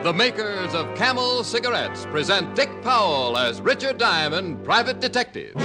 The makers of Camel cigarettes present Dick Powell as Richard Diamond, private detective.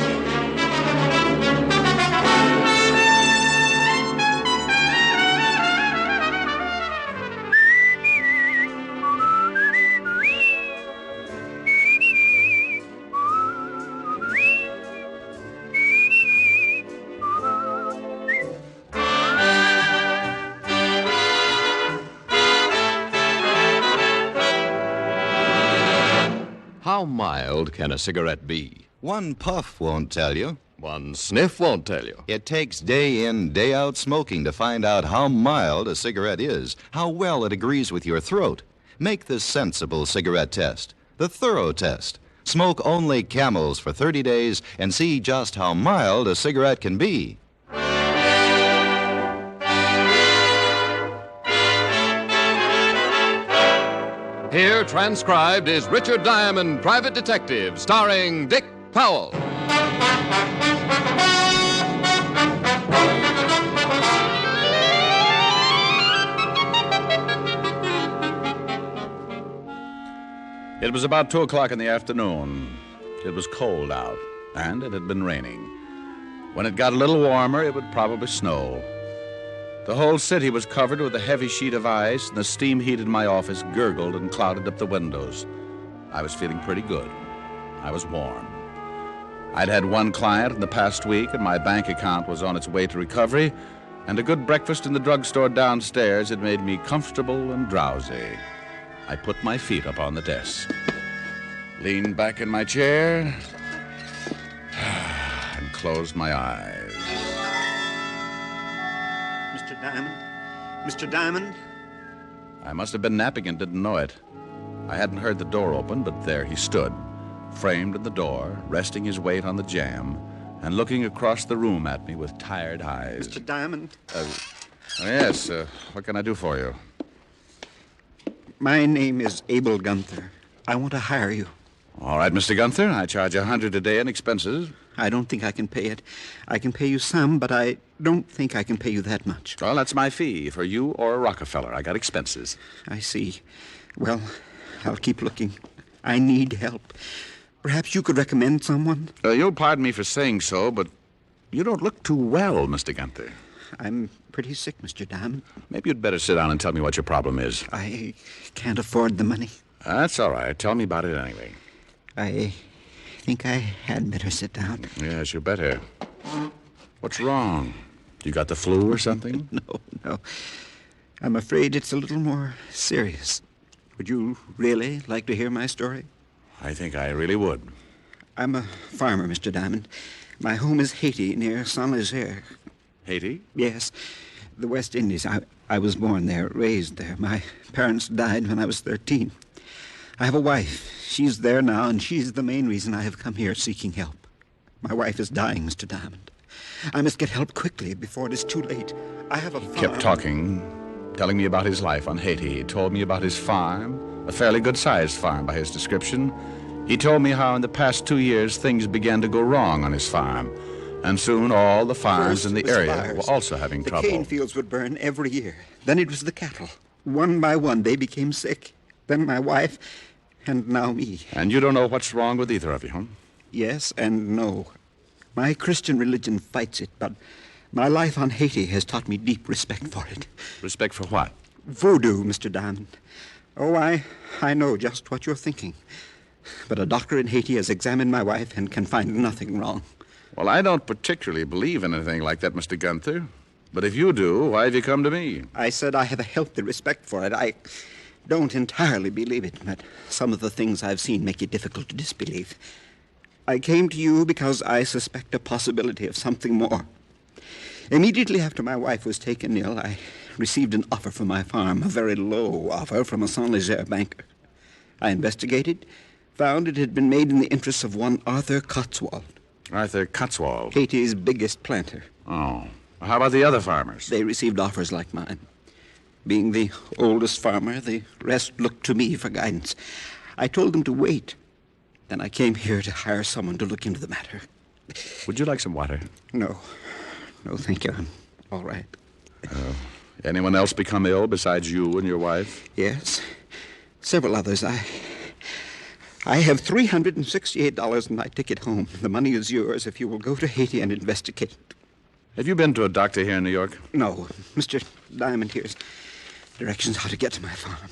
How mild can a cigarette be? One puff won't tell you. One sniff won't tell you. It takes day in, day out smoking to find out how mild a cigarette is, how well it agrees with your throat. Make the sensible cigarette test, the thorough test. Smoke only Camels for 30 days and see just how mild a cigarette can be. Here, transcribed, is Richard Diamond, private detective, starring Dick Powell. It was about 2 o'clock in the afternoon. It was cold out, and it had been raining. When it got a little warmer, it would probably snow. The whole city was covered with a heavy sheet of ice, and the steam heat in my office gurgled and clouded up the windows. I was feeling pretty good. I was warm. I'd had one client in the past week, and my bank account was on its way to recovery, and a good breakfast in the drugstore downstairs had made me comfortable and drowsy. I put my feet up on the desk, leaned back in my chair, and closed my eyes. Mr. Diamond? Mr. Diamond? I must have been napping and didn't know it. I hadn't heard the door open, but there he stood, framed in the door, resting his weight on the jamb, and looking across the room at me with tired eyes. Mr. Diamond? Yes, what can I do for you? My name is Abel Gunther. I want to hire you. All right, Mr. Gunther, I charge $100 a day in expenses. I don't think I can pay it. I can pay you some, but I don't think I can pay you that much. Well, that's my fee for you or a Rockefeller. I got expenses. I see. Well, I'll keep looking. I need help. Perhaps you could recommend someone? You'll pardon me for saying so, but you don't look too well, Mr. Gunther. I'm pretty sick, Mr. Diamond. Maybe you'd better sit down and tell me what your problem is. I can't afford the money. That's all right. Tell me about it anyway. I think I had better sit down. Yes, you better. What's wrong? You got the flu or something? No. I'm afraid it's a little more serious. Would you really like to hear my story? I think I really would. I'm a farmer, Mr. Diamond. My home is Haiti, near Saint-Nazaire. Haiti? Yes, the West Indies. I was born there, raised there. My parents died when I was 13. I have a wife. She's there now, and she's the main reason I have come here seeking help. My wife is dying, Mr. Diamond. I must get help quickly before it is too late. I have a farm. He kept talking, telling me about his life on Haiti. He told me about his farm, a fairly good-sized farm by his description. He told me how in the past 2 years things began to go wrong on his farm, and soon all the farms in the area were also having trouble. The cane fields would burn every year. Then it was the cattle. One by one, they became sick. Then my wife, and now me. And you don't know what's wrong with either of you, huh? Yes and no. My Christian religion fights it, but my life on Haiti has taught me deep respect for it. Respect for what? Voodoo, Mr. Diamond. Oh, I know just what you're thinking. But a doctor in Haiti has examined my wife and can find nothing wrong. Well, I don't particularly believe in anything like that, Mr. Gunther. But if you do, why have you come to me? I said I have a healthy respect for it. I don't entirely believe it, but some of the things I've seen make it difficult to disbelieve. I came to you because I suspect a possibility of something more. Immediately after my wife was taken ill, I received an offer for my farm, a very low offer from a Saint-Nazaire banker. I investigated, found it had been made in the interests of one Arthur Cotswold. Arthur Cotswold? Haiti's biggest planter. Oh. How about the other farmers? They received offers like mine. Being the oldest farmer, the rest looked to me for guidance. I told them to wait. Then I came here to hire someone to look into the matter. Would you like some water? No, thank you. I'm all right. Anyone else become ill besides you and your wife? Yes. Several others. I have $368 in my ticket home. The money is yours if you will go to Haiti and investigate. Have you been to a doctor here in New York? No. Mr. Diamond, here's directions how to get to my farm.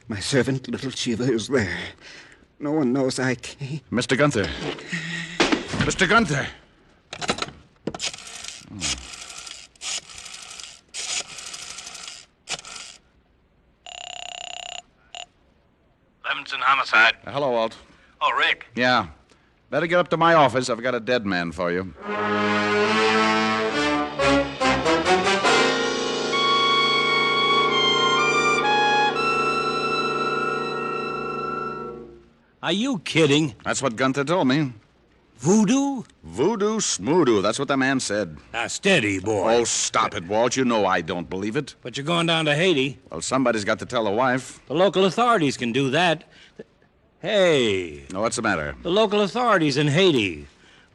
My servant, little Shiva, is there. No one knows I came. Mr. Gunther. Mr. Gunther! Levinson Homicide. Hello, Walt. Oh, Rick. Yeah. Better get up to my office. I've got a dead man for you. Are you kidding? That's what Gunther told me. Voodoo? Voodoo smoodoo. That's what the man said. Now, steady, boy. Oh, stop it, Walt. You know I don't believe it. But you're going down to Haiti. Well, somebody's got to tell the wife. The local authorities can do that. Hey, No, what's the matter? the local authorities in Haiti.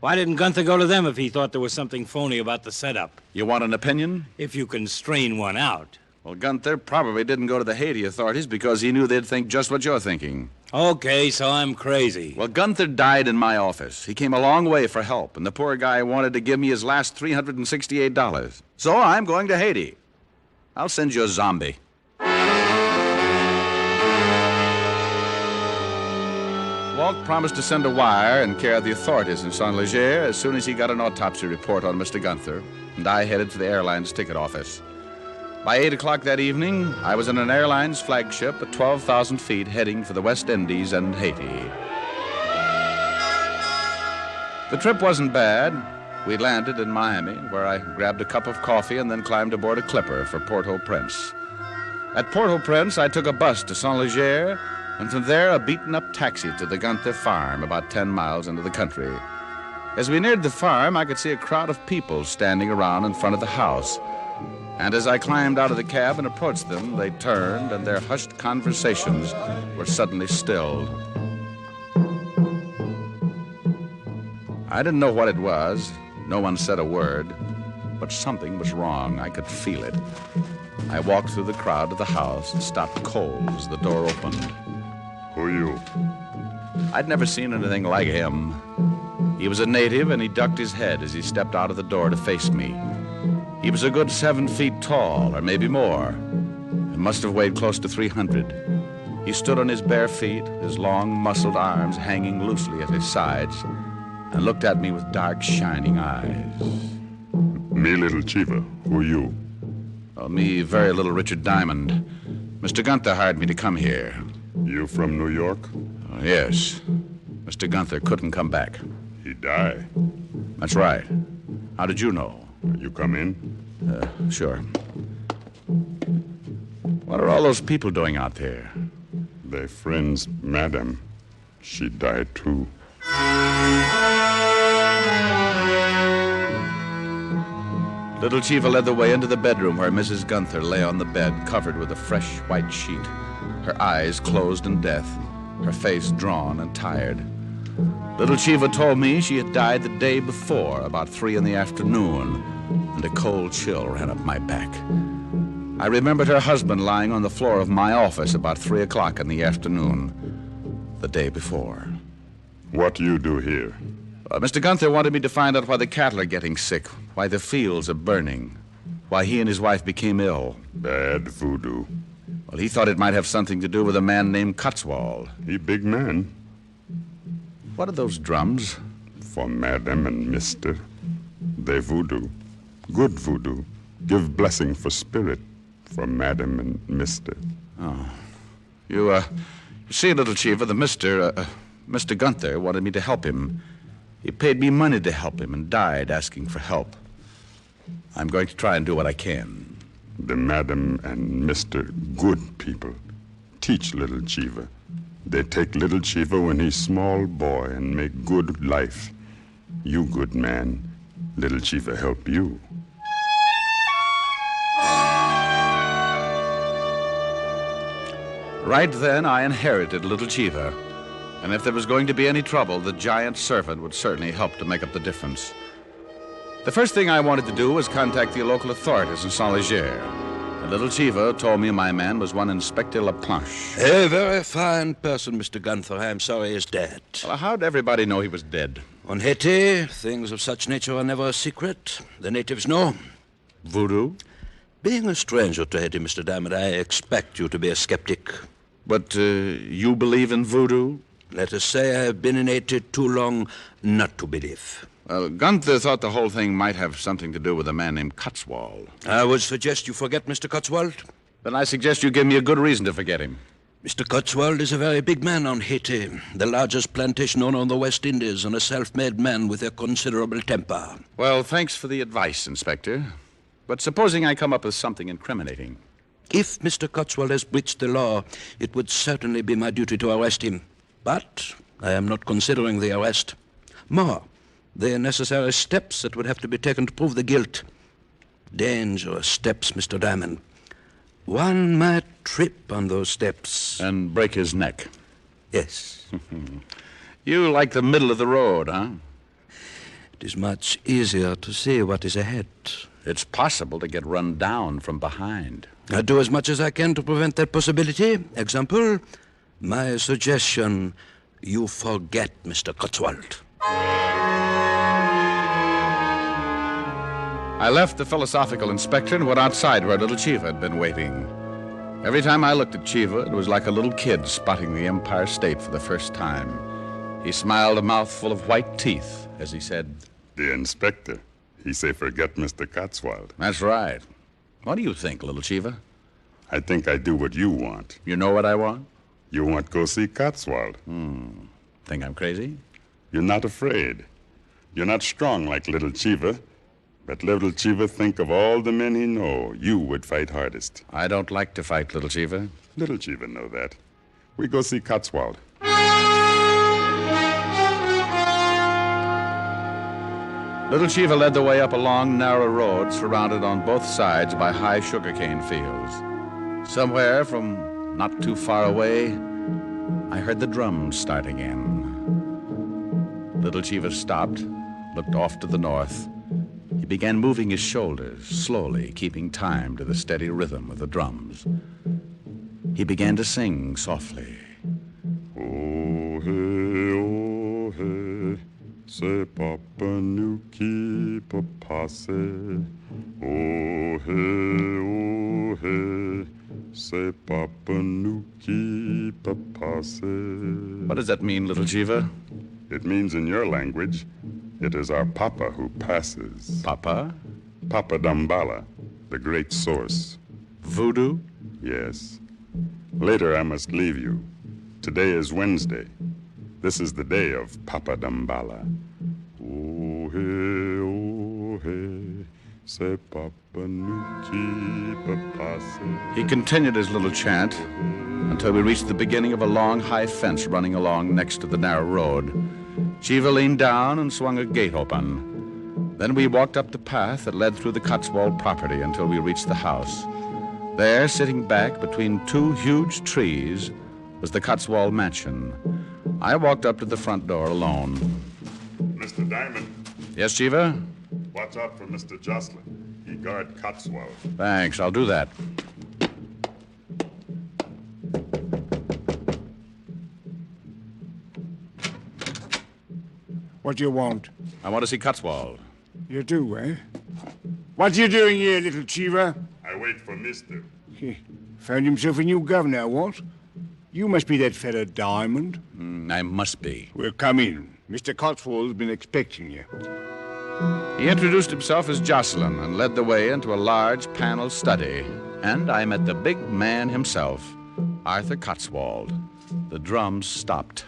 Why didn't Gunther go to them if he thought there was something phony about the setup? You want an opinion? If you can strain one out. Well, Gunther probably didn't go to the Haiti authorities because he knew they'd think just what you're thinking. Okay, so I'm crazy. Well, Gunther died in my office. He came a long way for help, and the poor guy wanted to give me his last $368. So I'm going to Haiti. I'll send you a zombie. Walt promised to send a wire in care of the authorities in Saint Leger as soon as he got an autopsy report on Mr. Gunther, and I headed to the airline's ticket office. By 8 o'clock that evening, I was in an airline's flagship at 12,000 feet heading for the West Indies and Haiti. The trip wasn't bad. We landed in Miami, where I grabbed a cup of coffee and then climbed aboard a clipper for Port-au-Prince. At Port-au-Prince, I took a bus to Saint Leger, and from there a beaten-up taxi to the Gunther farm about 10 miles into the country. As we neared the farm, I could see a crowd of people standing around in front of the house. And as I climbed out of the cab and approached them, they turned, and their hushed conversations were suddenly stilled. I didn't know what it was. No one said a word. But something was wrong. I could feel it. I walked through the crowd to the house and stopped cold as the door opened. Who are you? I'd never seen anything like him. He was a native, and he ducked his head as he stepped out of the door to face me. He was a good 7 feet tall, or maybe more, and must have weighed close to 300. He stood on his bare feet, his long, muscled arms hanging loosely at his sides, and looked at me with dark, shining eyes. Me, little Chiva. Who are you? Oh, me, very little Richard Diamond. Mr. Gunther hired me to come here. You from New York? Oh, yes. Mr. Gunther couldn't come back. He died. That's right. How did you know? You come in? Sure. What are all those people doing out there? Their friend's madam. She died too. Little Chiva led the way into the bedroom where Mrs. Gunther lay on the bed, covered with a fresh white sheet, her eyes closed in death, her face drawn and tired. Little Chiva told me she had died the day before, about 3 in the afternoon, and a cold chill ran up my back. I remembered her husband lying on the floor of my office about 3 o'clock in the afternoon, the day before. What you do here? Mr. Gunther wanted me to find out why the cattle are getting sick, why the fields are burning, why he and his wife became ill. Bad voodoo. Well, he thought it might have something to do with a man named Cotswold. He big man. What are those drums? For madam and mister. They voodoo. Good voodoo. Give blessing for spirit. For madam and mister. Oh. You see, little Chiva, the Mr. Gunther wanted me to help him. He paid me money to help him and died asking for help. I'm going to try and do what I can. The madam and mister good people. Teach little Chiva. They take little Chiva when he's small boy and make good life. You good man. Little Chiva help you. Right then, I inherited little Chiva. And if there was going to be any trouble, the giant servant would certainly help to make up the difference. The first thing I wanted to do was contact the local authorities in Saint Leger. The little chiever told me my man was one Inspector Laplanche. A very fine person, Mr. Gunther. I am sorry he's dead. Well, how'd everybody know he was dead? On Haiti, things of such nature are never a secret. The natives know. Voodoo? Being a stranger to Haiti, Mr. Diamond, I expect you to be a skeptic. But you believe in voodoo? Let us say I have been in Haiti too long not to believe. Well, Gunther thought the whole thing might have something to do with a man named Cotswold. I would suggest you forget Mr. Cotswold. Then I suggest you give me a good reason to forget him. Mr. Cotswold is a very big man on Haiti, the largest plantation owner on the West Indies, and a self-made man with a considerable temper. Well, thanks for the advice, Inspector. But supposing I come up with something incriminating. If Mr. Cotswold has breached the law, it would certainly be my duty to arrest him. But I am not considering the arrest. More, the necessary steps that would have to be taken to prove the guilt. Dangerous steps, Mr. Diamond. One might trip on those steps. And break his neck. Yes. You like the middle of the road, huh? It is much easier to see what is ahead. It's possible to get run down from behind. I do as much as I can to prevent that possibility. Example, my suggestion, you forget Mr. Cotswold. I left the philosophical inspector and went outside where little Chiva had been waiting. Every time I looked at Chiva, it was like a little kid spotting the Empire State for the first time. He smiled a mouthful of white teeth as he said, The inspector, he say forget Mr. Cotswold. That's right. What do you think, little Chiva? I think I do what you want. You know what I want? You want go see Cotswold. Think I'm crazy? You're not afraid. You're not strong like little Chiva. But little Chiva think of all the men he know, you would fight hardest. I don't like to fight, little Chiva. Little Chiva know that. We go see Cotswold. Little Chiva led the way up a long, narrow road surrounded on both sides by high sugarcane fields. Somewhere from not too far away, I heard the drums start again. Little Chiva stopped, looked off to the north. He began moving his shoulders, slowly, keeping time to the steady rhythm of the drums. He began to sing softly. Oh, hey, c'est Papa nous qui peut passer. Oh, hey, c'est Papa nous qui peut passer. What does that mean, little Chiva? It means in your language, it is our Papa who passes. Papa? Papa Dambala, the great source. Voodoo? Yes. Later I must leave you. Today is Wednesday. This is the day of Papa Dambala. Oh, hey, c'est Papa nous qui peut passer. He continued his little chant until we reached the beginning of a long, high fence running along next to the narrow road. Chiva leaned down and swung a gate open. Then we walked up the path that led through the Cotswold property until we reached the house. There, sitting back between two huge trees, was the Cotswold mansion. I walked up to the front door alone. Mr. Diamond, Yes, Chiva? watch out for Mr. Jocelyn. He guard Cotswold. Thanks, I'll do that. What do you want? I want to see Cotswold. You do, eh? What you doing here, little Chiva? I wait for Mister. Found himself a new governor, what? You must be that fella Diamond. I must be. Well, come in. Mr. Cotswold's been expecting you. He introduced himself as Jocelyn and led the way into a large paneled study. And I met the big man himself, Arthur Cotswold. The drums stopped.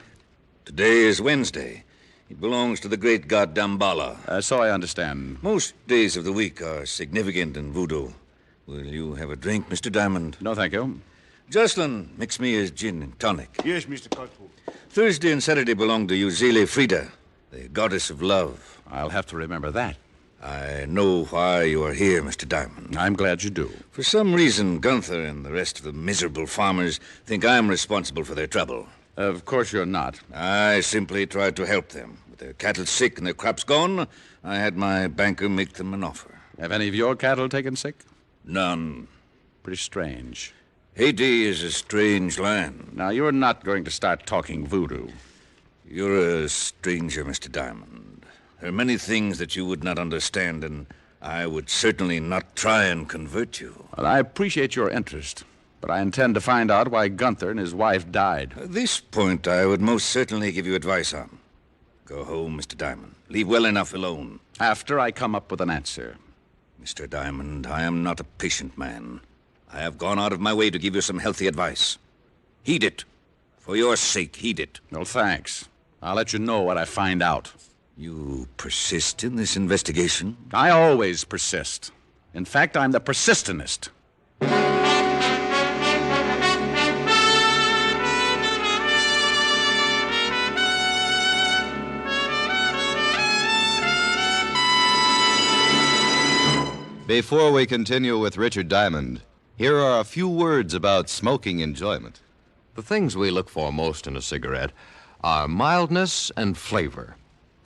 Today is Wednesday. It belongs to the great god Dambala. So I understand. Most days of the week are significant in voodoo. Will you have a drink, Mr. Diamond? No, thank you. Jocelyn, mix me a gin and tonic. Yes, Mr. Cotswold. Thursday and Saturday belong to Uzile Frida, the goddess of love. I'll have to remember that. I know why you are here, Mr. Diamond. I'm glad you do. For some reason, Gunther and the rest of the miserable farmers think I'm responsible for their trouble. Of course you're not. I simply tried to help them. With their cattle sick and their crops gone, I had my banker make them an offer. Have any of your cattle taken sick? None. Pretty strange. Haiti is a strange land. Now, you're not going to start talking voodoo. You're a stranger, Mr. Diamond. There are many things that you would not understand, and I would certainly not try and convert you. Well, I appreciate your interest, but I intend to find out why Gunther and his wife died. This point I would most certainly give you advice on. Go home, Mr. Diamond. Leave well enough alone. After I come up with an answer. Mr. Diamond, I am not a patient man. I have gone out of my way to give you some healthy advice. Heed it. For your sake, heed it. Well, thanks. I'll let you know what I find out. You persist in this investigation? I always persist. In fact, I'm the persistenist. Before we continue with Richard Diamond, here are a few words about smoking enjoyment. The things we look for most in a cigarette are mildness and flavor.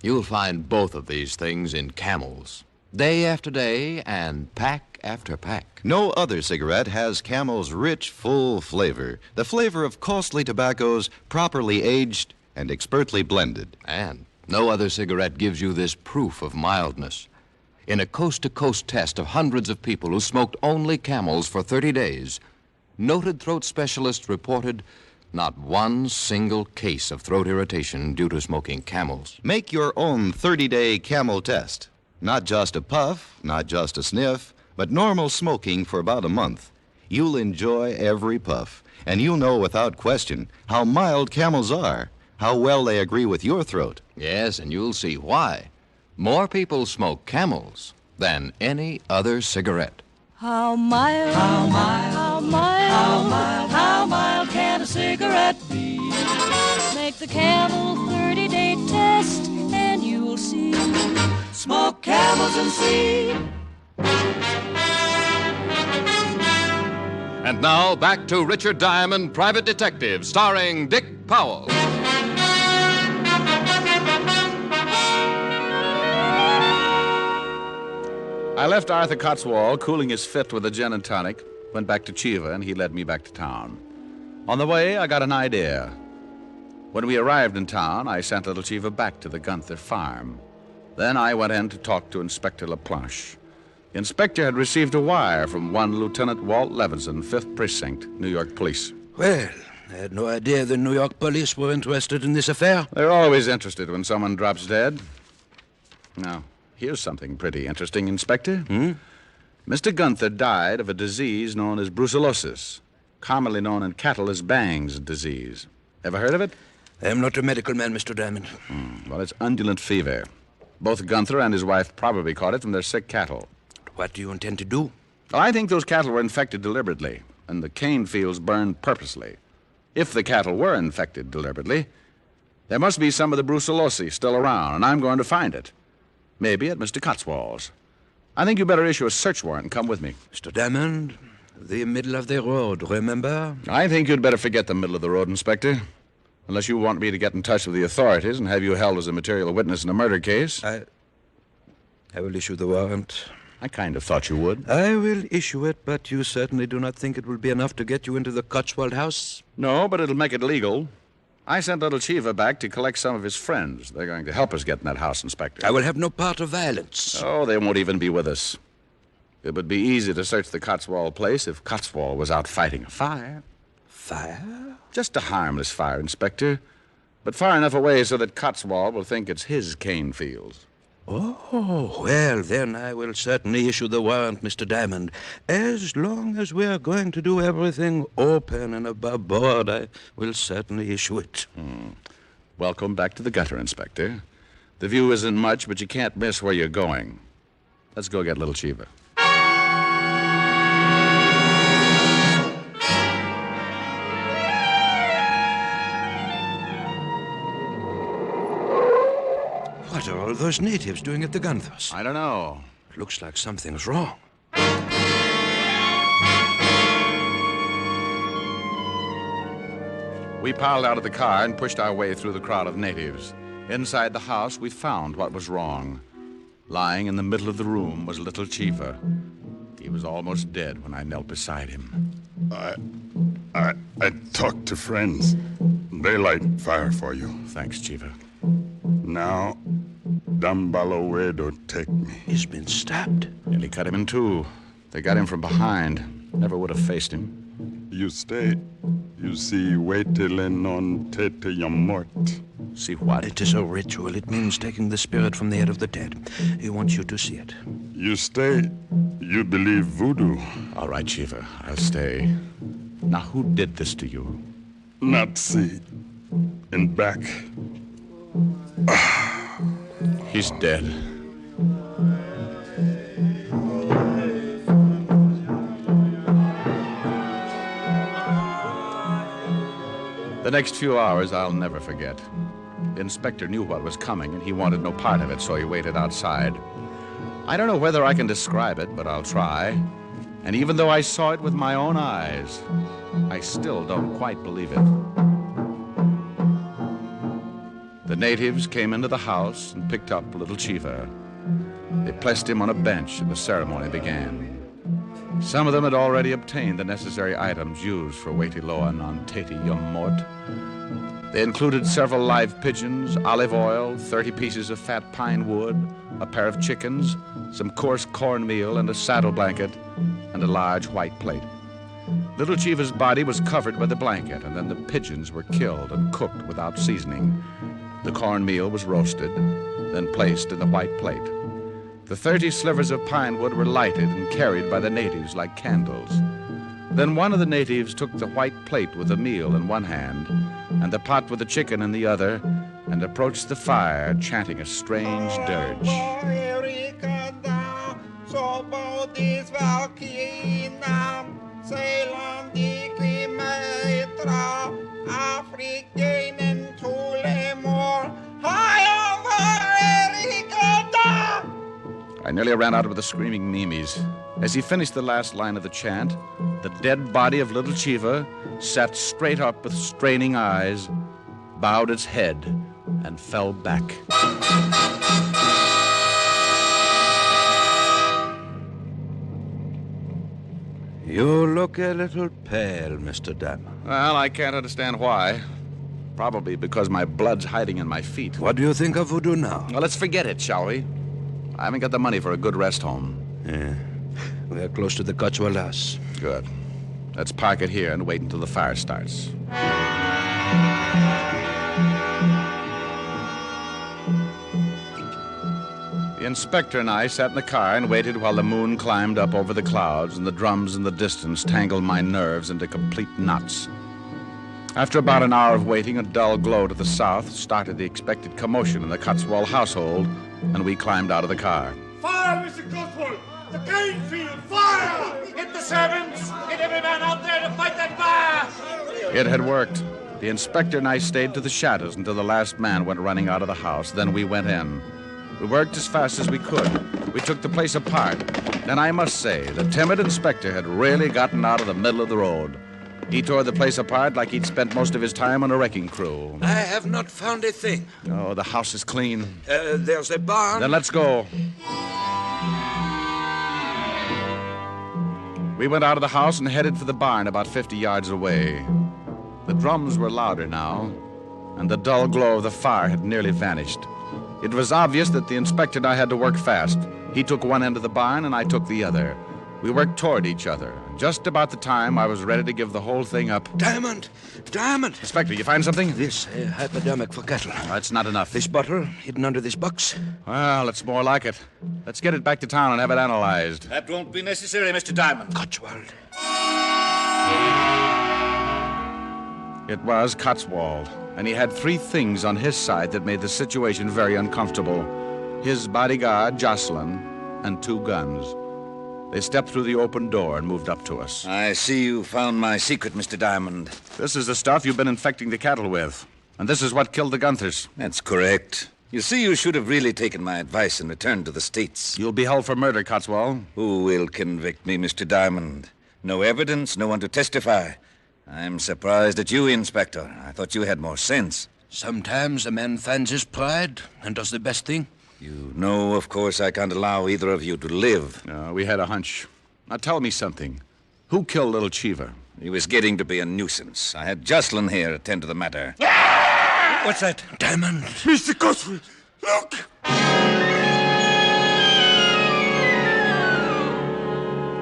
You'll find both of these things in Camels, day after day and pack after pack. No other cigarette has Camel's rich, full flavor, the flavor of costly tobaccos properly aged and expertly blended. And no other cigarette gives you this proof of mildness. In a coast-to-coast test of hundreds of people who smoked only Camels for 30 days, noted throat specialists reported not one single case of throat irritation due to smoking Camels. Make your own 30-day Camel test. Not just a puff, not just a sniff, but normal smoking for about a month. You'll enjoy every puff, and you'll know without question how mild Camels are, how well they agree with your throat. Yes, and you'll see why. More people smoke Camels than any other cigarette. How mild, how mild, how mild, how mild, how mild can a cigarette be? Make the Camel 30-day test and you'll see. Smoke Camels and see. And now, back to Richard Diamond, Private Detective, starring Dick Powell. I left Arthur Cotswold cooling his fit with a gin and tonic, went back to Chiva, and he led me back to town. On the way, I got an idea. When we arrived in town, I sent little Chiva back to the Gunther farm. Then I went in to talk to Inspector LaPlanche. The inspector had received a wire from one Lieutenant Walt Levinson, 5th Precinct, New York Police. Well, I had no idea the New York police were interested in this affair. They're always interested when someone drops dead. Now, here's something pretty interesting, Inspector. Mr. Gunther died of a disease known as brucellosis, commonly known in cattle as Bang's disease. Ever heard of it? I am not a medical man, Mr. Diamond. Well, it's undulant fever. Both Gunther and his wife probably caught it from their sick cattle. What do you intend to do? Well, I think those cattle were infected deliberately, and the cane fields burned purposely. If the cattle were infected deliberately, there must be some of the brucellosis still around, and I'm going to find it. Maybe at Mr. Cotswold's. I think you better issue a search warrant and come with me. Mr. Diamond, the middle of the road, remember? I think you'd better forget the middle of the road, Inspector. Unless you want me to get in touch with the authorities and have you held as a material witness in a murder case. I will issue the warrant. I kind of thought you would. I will issue it, but you certainly do not think it will be enough to get you into the Cotswold house? No, but it'll make it legal. I sent little Chiva back to collect some of his friends. They're going to help us get in that house, Inspector. I will have no part of violence. Oh, they won't even be with us. It would be easy to search the Cotswold place if Cotswold was out fighting a fire. Fire? Just a harmless fire, Inspector. But far enough away so that Cotswold will think it's his cane fields. Oh, well, then I will certainly issue the warrant, Mr. Diamond. As long as we are going to do everything open and above board, I will certainly issue it. Welcome back to the gutter, Inspector. The view isn't much, but you can't miss where you're going. Let's go get little Chiva. What are all those natives doing at the Gunthers? I don't know. Looks like something's wrong. We piled out of the car and pushed our way through the crowd of natives. Inside the house, we found what was wrong. Lying in the middle of the room was little Chiva. He was almost dead when I knelt beside him. I talked to friends. They light fire for you. Thanks, Chiva. Now, Dambalawedo take me. He's been stabbed. Nearly cut him in two. They got him from behind. Never would have faced him. You stay. You see, waitelen on tete yamort. See what? It is a ritual. It means taking the spirit from the head of the dead. He wants you to see it. You stay. You believe voodoo. All right, Chiva. I'll stay. Now, who did this to you? Nazi. In back. He's dead. The next few hours I'll never forget. The inspector knew what was coming, and he wanted no part of it, so he waited outside. I don't know whether I can describe it, but I'll try. And even though I saw it with my own eyes, I still don't quite believe it. The natives came into the house and picked up little Chiva. They placed him on a bench, and the ceremony began. Some of them had already obtained the necessary items used for Waitiloan on Tete Yum Mort. They included several live pigeons, olive oil, 30 pieces of fat pine wood, a pair of chickens, some coarse cornmeal, and a saddle blanket, and a large white plate. Little Chiva's body was covered by the blanket, and then the pigeons were killed and cooked without seasoning. The cornmeal was roasted, then placed in the white plate. The 30 slivers of pine wood were lighted and carried by the natives like candles. Then one of the natives took the white plate with the meal in one hand and the pot with the chicken in the other and approached the fire, chanting a strange dirge. I nearly ran out with the screaming Mimis. As he finished the last line of the chant, the dead body of little Chiva sat straight up with straining eyes, bowed its head, and fell back. You look a little pale, Mr. Diamond. Well, I can't understand why. Probably because my blood's hiding in my feet. What do you think of voodoo now? Well, let's forget it, shall we? I haven't got the money for a good rest home. Yeah. We are close to the Cotswolds. Good. Let's park it here and wait until the fire starts. The inspector and I sat in the car and waited while the moon climbed up over the clouds and the drums in the distance tangled my nerves into complete knots. After about an hour of waiting, a dull glow to the south started the expected commotion in the Cotswold household, and we climbed out of the car. Fire, Mr. Cotswold! The grain field! Fire! Get the servants! Get every man out there to fight that fire! It had worked. The inspector and I stayed to the shadows until the last man went running out of the house. Then we went in. We worked as fast as we could. We took the place apart. Then I must say, the timid inspector had really gotten out of the middle of the road. He tore the place apart like he'd spent most of his time on a wrecking crew. I have not found a thing. Oh, the house is clean. There's a barn. Then let's go. We went out of the house and headed for the barn about 50 yards away. The drums were louder now, and the dull glow of the fire had nearly vanished. It was obvious that the inspector and I had to work fast. He took one end of the barn, and I took the other. We worked toward each other. Just about the time I was ready to give the whole thing up. Diamond! Diamond! Inspector, you find something? This hypodermic for cattle. That's not enough. This bottle hidden under this box. Well, it's more like it. Let's get it back to town and have it analyzed. That won't be necessary, Mr. Diamond. Cotswold. It was Cotswold, and he had 3 things on his side that made the situation very uncomfortable. His bodyguard, Jocelyn, and 2 guns. They stepped through the open door and moved up to us. I see you found my secret, Mr. Diamond. This is the stuff you've been infecting the cattle with. And this is what killed the Gunthers. That's correct. You see, you should have really taken my advice and returned to the States. You'll be held for murder, Cotswold. Who will convict me, Mr. Diamond? No evidence, no one to testify. I'm surprised at you, Inspector. I thought you had more sense. Sometimes a man finds his pride and does the best thing. You know, of course, I can't allow either of you to live. No, we had a hunch. Now tell me something. Who killed little Cheever? He was getting to be a nuisance. I had Jocelyn here attend to the matter. What's that? Diamond. Mr. Cotswold, look!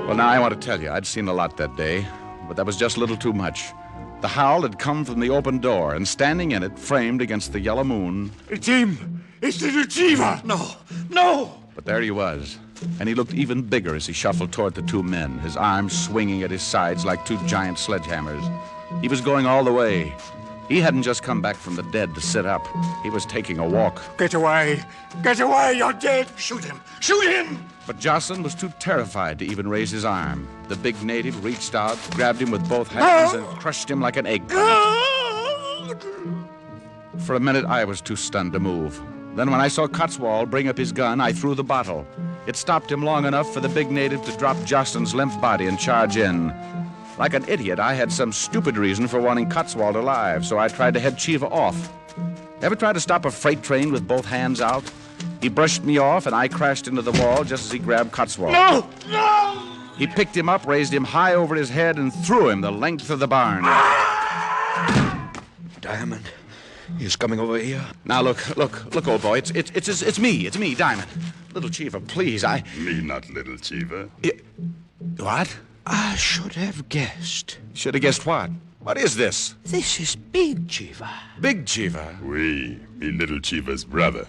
Well, now I want to tell you, I'd seen a lot that day, but that was just a little too much. The howl had come from the open door, and standing in it, framed against the yellow moon... It's him! It's little Cheever! No! But there he was, and he looked even bigger as he shuffled toward the two men, his arms swinging at his sides like two giant sledgehammers. He was going all the way. He hadn't just come back from the dead to sit up. He was taking a walk. Get away! Get away! You're dead! Shoot him! Shoot him! But Jocelyn was too terrified to even raise his arm. The big native reached out, grabbed him with both hands, and crushed him like an egg plant. For a minute, I was too stunned to move. Then when I saw Cotswold bring up his gun, I threw the bottle. It stopped him long enough for the big native to drop Jocelyn's limp body and charge in. Like an idiot, I had some stupid reason for wanting Cotswold alive, so I tried to head Cheever off. Ever tried to stop a freight train with both hands out? He brushed me off, and I crashed into the wall just as he grabbed Cotswold. No! No! He picked him up, raised him high over his head, and threw him the length of the barn. Diamond, he's coming over here. Now, look, old boy. It's me, Diamond. Little Cheever, please, Me not little Cheever. What? I should have guessed. Should have guessed what? What is this? This is Big Cheever. Big Cheever? We, me little Cheever's brother.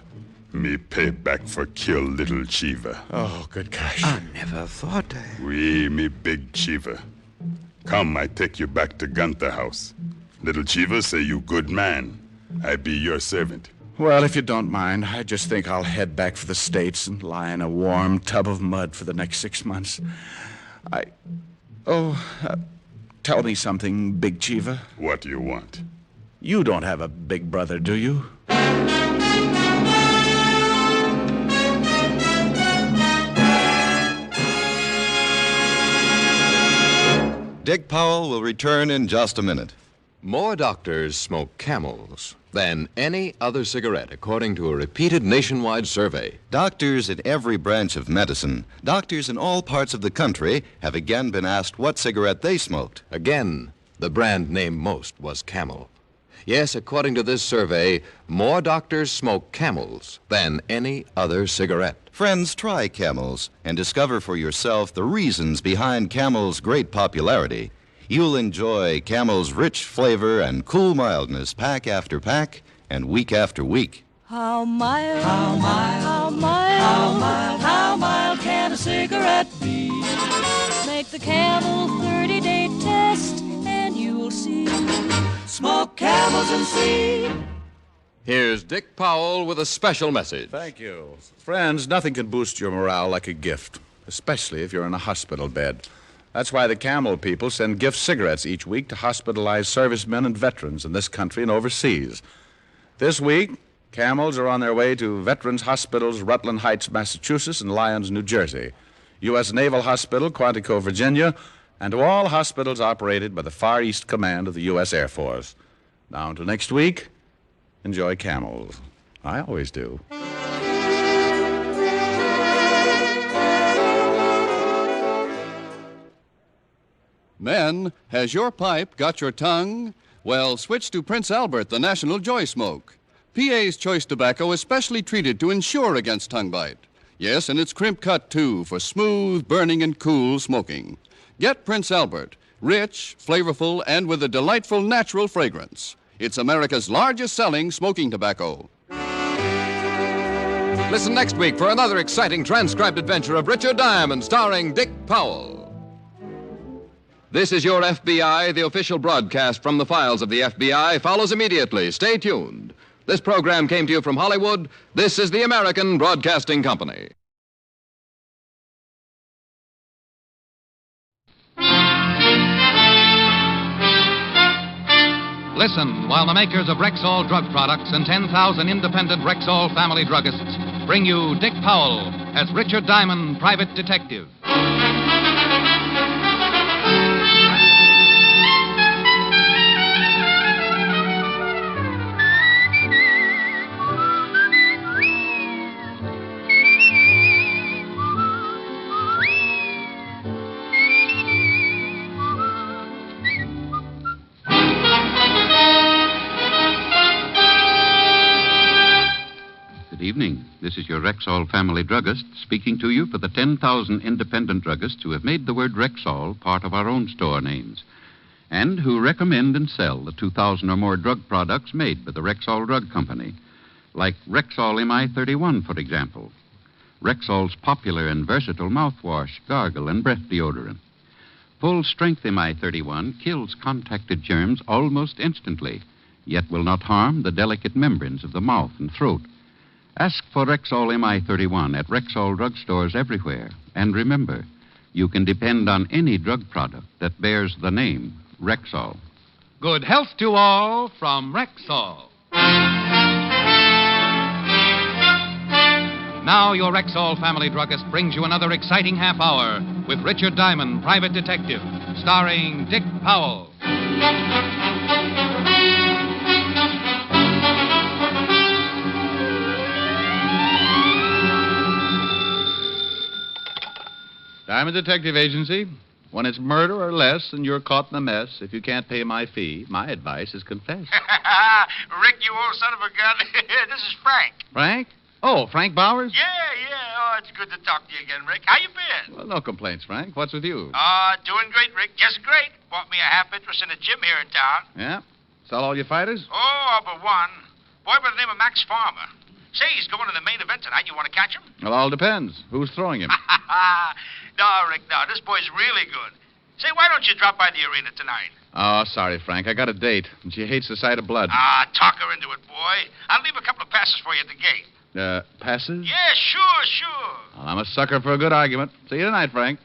Me pay back for kill little Cheever. Oh, good gosh. I never thought We, me big Cheever. Come, I take you back to Gunther house. Little Cheever say you good man. I be your servant. Well, if you don't mind, I just think I'll head back for the States and lie in a warm tub of mud for the next 6 months. Tell me something, Big Cheever. What do you want? You don't have a big brother, do you? Dick Powell will return in just a minute. More doctors smoke Camels than any other cigarette, according to a repeated nationwide survey. Doctors in every branch of medicine, doctors in all parts of the country, have again been asked what cigarette they smoked. Again, the brand named most was Camel. Yes, according to this survey, more doctors smoke Camels than any other cigarette. Friends, try Camels and discover for yourself the reasons behind Camel's great popularity. You'll enjoy Camel's rich flavor and cool mildness pack after pack and week after week. How mild, how mild, how mild, how mild, how mild can a cigarette be? Make the Camel 30-day test and you'll see. Smoke Camels and see. Here's Dick Powell with a special message. Thank you. Friends, nothing can boost your morale like a gift, especially if you're in a hospital bed. That's why the Camel people send gift cigarettes each week to hospitalized servicemen and veterans in this country and overseas. This week, Camels are on their way to Veterans Hospitals, Rutland Heights, Massachusetts, and Lyons, New Jersey, U.S. Naval Hospital, Quantico, Virginia, and to all hospitals operated by the Far East Command of the U.S. Air Force. Now, until next week, enjoy Camels. I always do. Men, has your pipe got your tongue? Well, switch to Prince Albert, the National Joy Smoke. PA's Choice Tobacco is specially treated to ensure against tongue bite. Yes, and it's crimp cut, too, for smooth, burning, and cool smoking. Get Prince Albert, rich, flavorful, and with a delightful natural fragrance. It's America's largest selling smoking tobacco. Listen next week for another exciting transcribed adventure of Richard Diamond, starring Dick Powell. This is Your FBI. The official broadcast from the files of the FBI follows immediately. Stay tuned. This program came to you from Hollywood. This is the American Broadcasting Company. Listen while the makers of Rexall drug products and 10,000 independent Rexall family druggists bring you Dick Powell as Richard Diamond, private detective. evening. This is your Rexall family druggist speaking to you for the 10,000 independent druggists who have made the word Rexall part of our own store names and who recommend and sell the 2,000 or more drug products made by the Rexall Drug Company, like Rexall MI31, for example, Rexall's popular and versatile mouthwash, gargle, and breath deodorant. Full-strength MI31 kills contacted germs almost instantly, yet will not harm the delicate membranes of the mouth and throat. Ask for Rexall MI31 at Rexall drugstores everywhere. And remember, you can depend on any drug product that bears the name Rexall. Good health to all from Rexall. Now your Rexall family druggist brings you another exciting half hour with Richard Diamond, Private Detective, starring Dick Powell. Diamond Detective Agency. When it's murder or less and you're caught in a mess, if you can't pay my fee, my advice is confess. Rick, you old son of a gun. This is Frank. Frank? Oh, Frank Bowers? Yeah. Oh, it's good to talk to you again, Rick. How you been? Well, no complaints, Frank. What's with you? Doing great, Rick. Just great. Bought me a half interest in a gym here in town. Yeah? Sell all your fighters? Oh, all but one. Boy by the name of Max Farmer. Say, he's going to the main event tonight. You want to catch him? Well, all depends. Who's throwing him? No, Rick, no. This boy's really good. Say, why don't you drop by the arena tonight? Oh, sorry, Frank. I got a date, and she hates the sight of blood. Talk her into it, boy. I'll leave a couple of passes for you at the gate. Passes? Yeah, sure. Well, I'm a sucker for a good argument. See you tonight, Frank.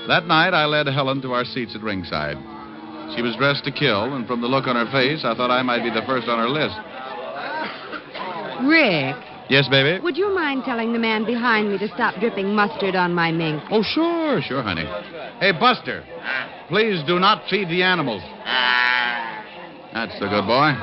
That night, I led Helen to our seats at ringside. She was dressed to kill, and from the look on her face, I thought I might be the first on her list. Rick. Yes, baby? Would you mind telling the man behind me to stop dripping mustard on my mink? Oh, sure, honey. Hey, Buster, please do not feed the animals. That's the good boy.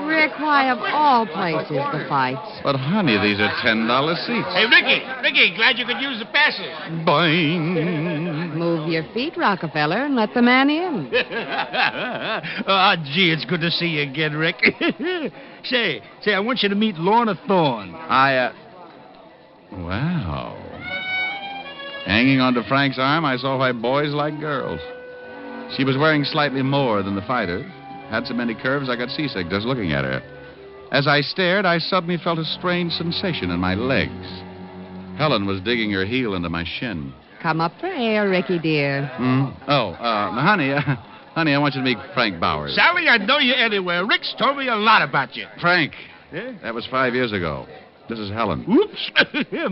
Rick, why of all places the fights? But, honey, these are $10 seats. Hey, Ricky, glad you could use the passes. Boing. Move your feet, Rockefeller, and let the man in. Gee, it's good to see you again, Rick. Say, I want you to meet Lorna Thorne. Wow. Hanging onto Frank's arm, I saw why boys like girls. She was wearing slightly more than the fighters. Had so many curves I got seasick just looking at her. As I stared, I suddenly felt a strange sensation in my legs. Helen was digging her heel into my shin. Come up for air, Ricky, dear. Honey, I want you to meet Frank Bowers. Sally, I'd know you anywhere. Rick's told me a lot about you. Frank. Yeah? That was 5 years ago. This is Helen. Oops.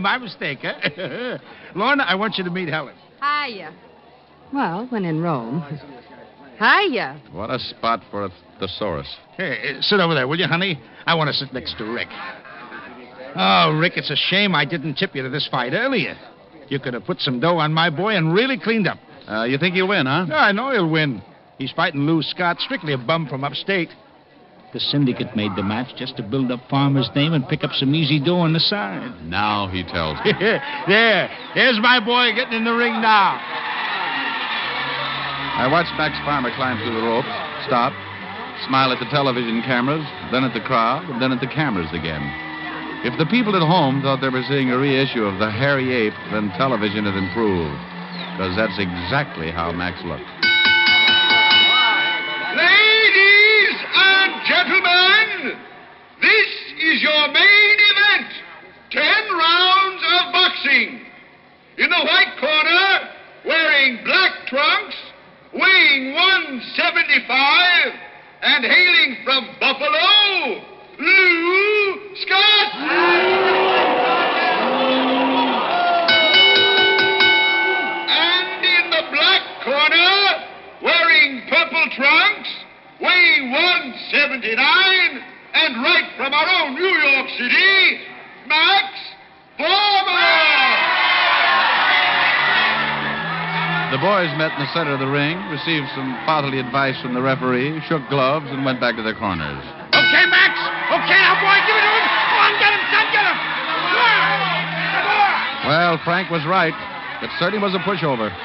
My mistake, huh? Lorna, I want you to meet Helen. Hiya. Well, when in Rome. Hiya. What a spot for a thesaurus. Hey, sit over there, will you, honey? I want to sit next to Rick. Oh, Rick, it's a shame I didn't tip you to this fight earlier. You could have put some dough on my boy and really cleaned up. You think he'll win, huh? Yeah, I know he'll win. He's fighting Lou Scott, strictly a bum from upstate. The syndicate made the match just to build up Farmer's name and pick up some easy dough on the side. Now he tells me. There's my boy getting in the ring now. I watched Max Farmer climb through the ropes, stop, smile at the television cameras, then at the crowd, and then at the cameras again. If the people at home thought they were seeing a reissue of The Hairy Ape, then television had improved, because that's exactly how Max looked. Ladies and gentlemen, this is your main event. 10 rounds of boxing. In the white corner, wearing black trunks, weighing 175, and hailing from Buffalo, Lou Scott. And in the black corner, wearing purple trunks, weighing 179, and right from our own New York City, Max Farmer. The boys met in the center of the ring, received some fatherly advice from the referee, shook gloves, and went back to their corners. Okay, Max. Okay, now, boy, give it to him. Go on, get him, son, get him. Well, Frank was right. It certainly was a pushover.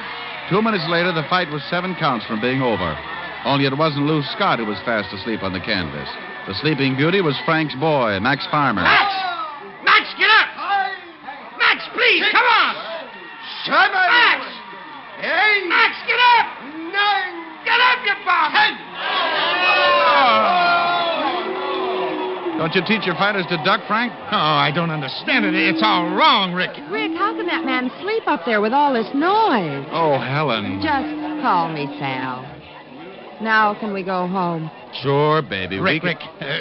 2 minutes later, the fight was 7 counts from being over. Only it wasn't Lou Scott who was fast asleep on the canvas. The Sleeping Beauty was Frank's boy, Max Farmer. Max, get up! Max, please, come on! Max! Hey! Max, get up! Get up, you bum! Don't you teach your fighters to duck, Frank? Oh, I don't understand it. It's all wrong, Rick. Rick, how can that man sleep up there with all this noise? Oh, Helen. Just call me Sal. Now can we go home? Sure, baby. Rick,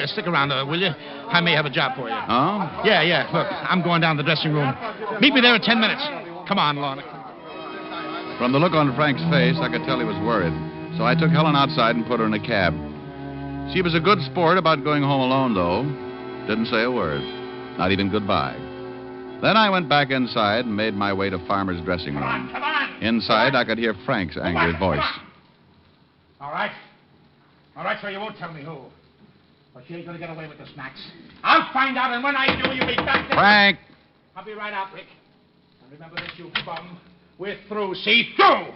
stick around, will you? I may have a job for you. Oh? Yeah. Look, I'm going down to the dressing room. Meet me there in 10 minutes. Come on, Lorna. From the look on Frank's face, I could tell he was worried. So I took Helen outside and put her in a cab. She was a good sport about going home alone, though. Didn't say a word. Not even goodbye. Then I went back inside and made my way to Farmer's dressing room. Come on. Inside, I could hear Frank's angry voice. All right, so you won't tell me who. But you ain't gonna get away with this, Max. I'll find out, and when I do, you'll be back there. Frank! I'll be right out, Rick. And remember this, you bum. We're through. See, through!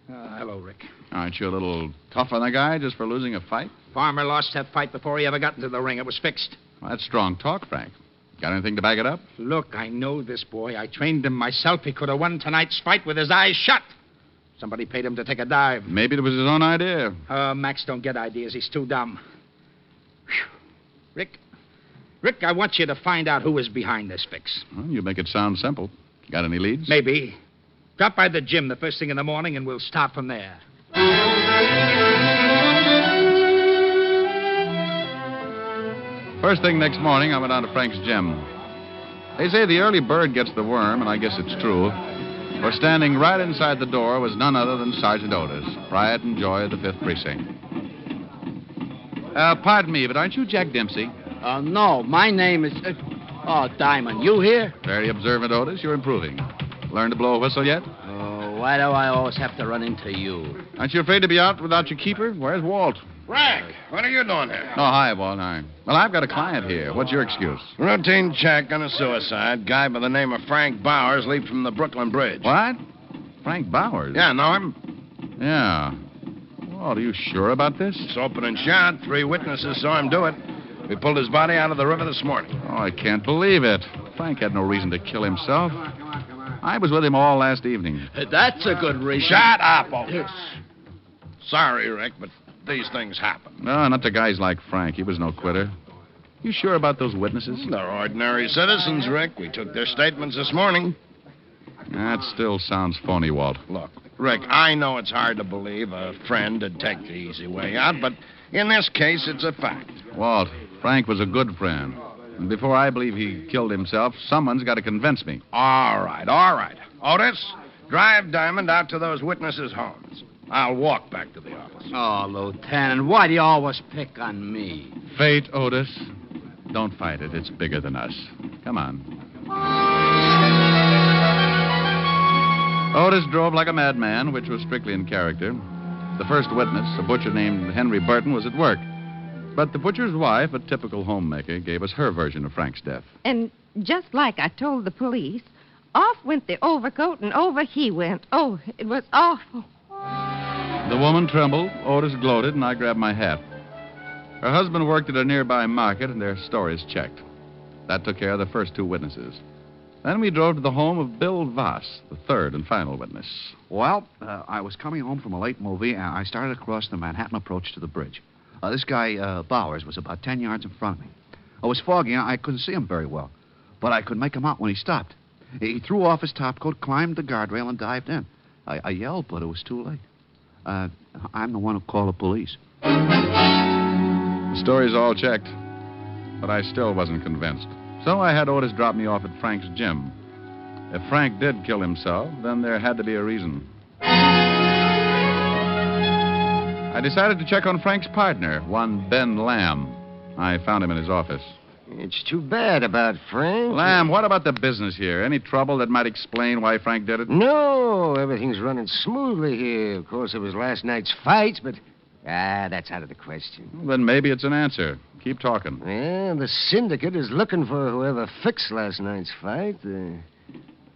Hello, Rick. Aren't you a little tough on the guy just for losing a fight? Farmer lost that fight before he ever got into the ring. It was fixed. Well, that's strong talk, Frank. Got anything to back it up? Look, I know this boy. I trained him myself. He could have won tonight's fight with his eyes shut. Somebody paid him to take a dive. Maybe it was his own idea. Max don't get ideas. He's too dumb. Whew. Rick, I want you to find out who is behind this fix. Well, you make it sound simple. Got any leads? Maybe. Drop by the gym the first thing in the morning, and we'll start from there. First thing next morning, I went down to Frank's gym. They say the early bird gets the worm, and I guess it's true. For standing right inside the door was none other than Sergeant Otis, pride and joy of the 5th Precinct. Pardon me, but aren't you Jack Dempsey? No, my name is... Diamond. You here? Very observant, Otis. You're improving. Learned to blow a whistle yet? Why do I always have to run into you? Aren't you afraid to be out without your keeper? Where's Walt? Frank, what are you doing here? Oh, hi, Walt. Hi. Well, I've got a client here. What's your excuse? Routine check on a suicide. Guy by the name of Frank Bowers leaped from the Brooklyn Bridge. What? Frank Bowers? Yeah, know him? Yeah. Walt, are you sure about this? It's open and shut. 3 witnesses saw him do it. We pulled his body out of the river this morning. Oh, I can't believe it. Frank had no reason to kill himself. I was with him all last evening. That's a good reason. Shut up, Otis. Sorry, Rick, but these things happen. No, not to guys like Frank. He was no quitter. You sure about those witnesses? They're ordinary citizens, Rick. We took their statements this morning. That still sounds phony, Walt. Look, Rick, I know it's hard to believe a friend would take the easy way out, but in this case, it's a fact. Walt, Frank was a good friend. And before I believe he killed himself, someone's got to convince me. All right. Otis, drive Diamond out to those witnesses' homes. I'll walk back to the office. Oh, Lieutenant, why do you always pick on me? Fate, Otis. Don't fight it. It's bigger than us. Come on. Otis drove like a madman, which was strictly in character. The first witness, a butcher named Henry Burton, was at work. But the butcher's wife, a typical homemaker, gave us her version of Frank's death. And just like I told the police, off went the overcoat and over he went. Oh, it was awful. The woman trembled, Otis gloated, and I grabbed my hat. Her husband worked at a nearby market, and their stories checked. That took care of the first 2 witnesses. Then we drove to the home of Bill Voss, the third and final witness. Well, I was coming home from a late movie, and I started across the Manhattan approach to the bridge. This guy, Bowers, was about 10 yards in front of me. It was foggy, and I couldn't see him very well. But I could make him out when he stopped. He threw off his topcoat, climbed the guardrail, and dived in. I yelled, but it was too late. I'm the one who called the police. The stories all checked, but I still wasn't convinced. So I had Otis drop me off at Frank's gym. If Frank did kill himself, then there had to be a reason. I decided to check on Frank's partner, one Ben Lamb. I found him in his office. It's too bad about Frank. Lamb, what about the business here? Any trouble that might explain why Frank did it? No, everything's running smoothly here. Of course, it was last night's fight, but that's out of the question. Well, then maybe it's an answer. Keep talking. Yeah, the syndicate is looking for whoever fixed last night's fight.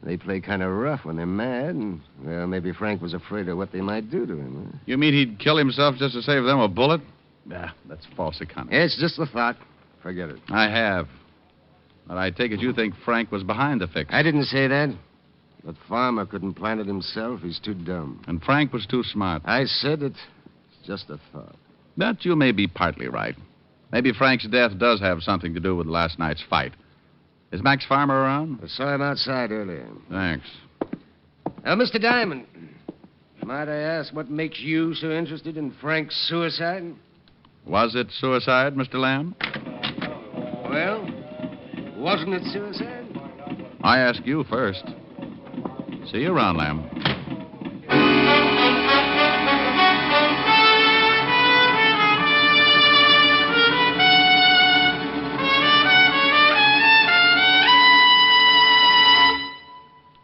They play kind of rough when they're mad, and, well, maybe Frank was afraid of what they might do to him. Huh? You mean he'd kill himself just to save them a bullet? That's false economy. It's just a thought. Forget it. I have. But I take it you think Frank was behind the fix. I didn't say that. That farmer couldn't plant it himself. He's too dumb. And Frank was too smart. I said it. It's just a thought. But you may be partly right. Maybe Frank's death does have something to do with last night's fight. Is Max Farmer around? I saw him outside earlier. Thanks. Mr. Diamond, might I ask what makes you so interested in Frank's suicide? Was it suicide, Mr. Lamb? Well, wasn't it suicide? I ask you first. See you around, Lamb.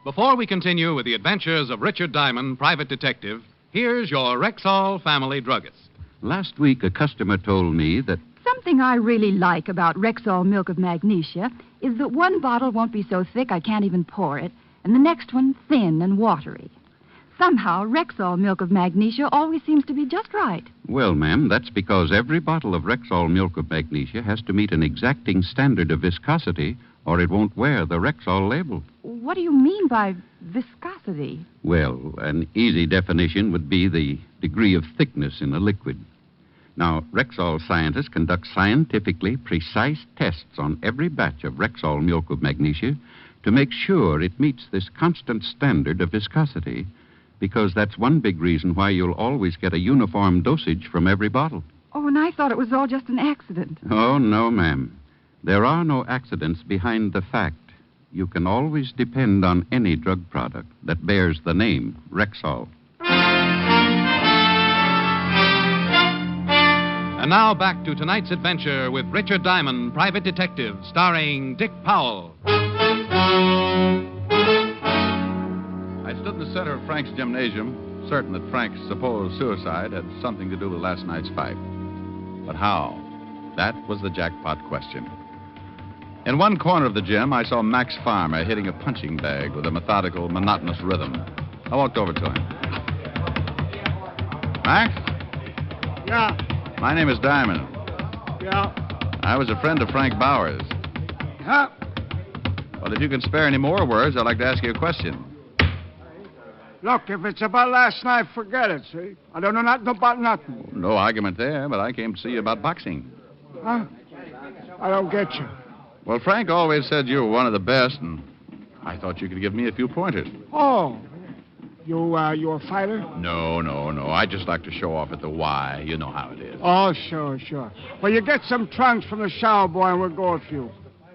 Before we continue with the adventures of Richard Diamond, private detective, here's your Rexall family druggist. Last week, a customer told me that Something I really like about Rexall milk of magnesia is that one bottle won't be so thick I can't even pour it, and the next one thin and watery. Somehow, Rexall milk of magnesia always seems to be just right. Well, ma'am, that's because every bottle of Rexall milk of magnesia has to meet an exacting standard of viscosity, or it won't wear the Rexall label. What do you mean by viscosity? Well, an easy definition would be the degree of thickness in a liquid. Now, Rexall scientists conduct scientifically precise tests on every batch of Rexall milk of magnesia to make sure it meets this constant standard of viscosity, because that's one big reason why you'll always get a uniform dosage from every bottle. Oh, and I thought it was all just an accident. Oh, no, ma'am. There are no accidents behind the fact. You can always depend on any drug product that bears the name Rexall. And now back to tonight's adventure with Richard Diamond, private detective, starring Dick Powell. I stood in the center of Frank's gymnasium, certain that Frank's supposed suicide had something to do with last night's fight. But how? That was the jackpot question. In one corner of the gym, I saw Max Farmer hitting a punching bag with a methodical, monotonous rhythm. I walked over to him. Max? Yeah. My name is Diamond. Yeah. I was a friend of Frank Bowers. Huh? Well, if you can spare any more words, I'd like to ask you a question. Look, if it's about last night, forget it, see? I don't know nothing about nothing. No argument there, but I came to see you about boxing. Huh? I don't get you. Well, Frank always said you were one of the best, and I thought you could give me a few pointers. Oh. You a fighter? No. I just like to show off at the Y. You know how it is. Oh, sure. Well, you get some trunks from the shower boy, and we'll go with you.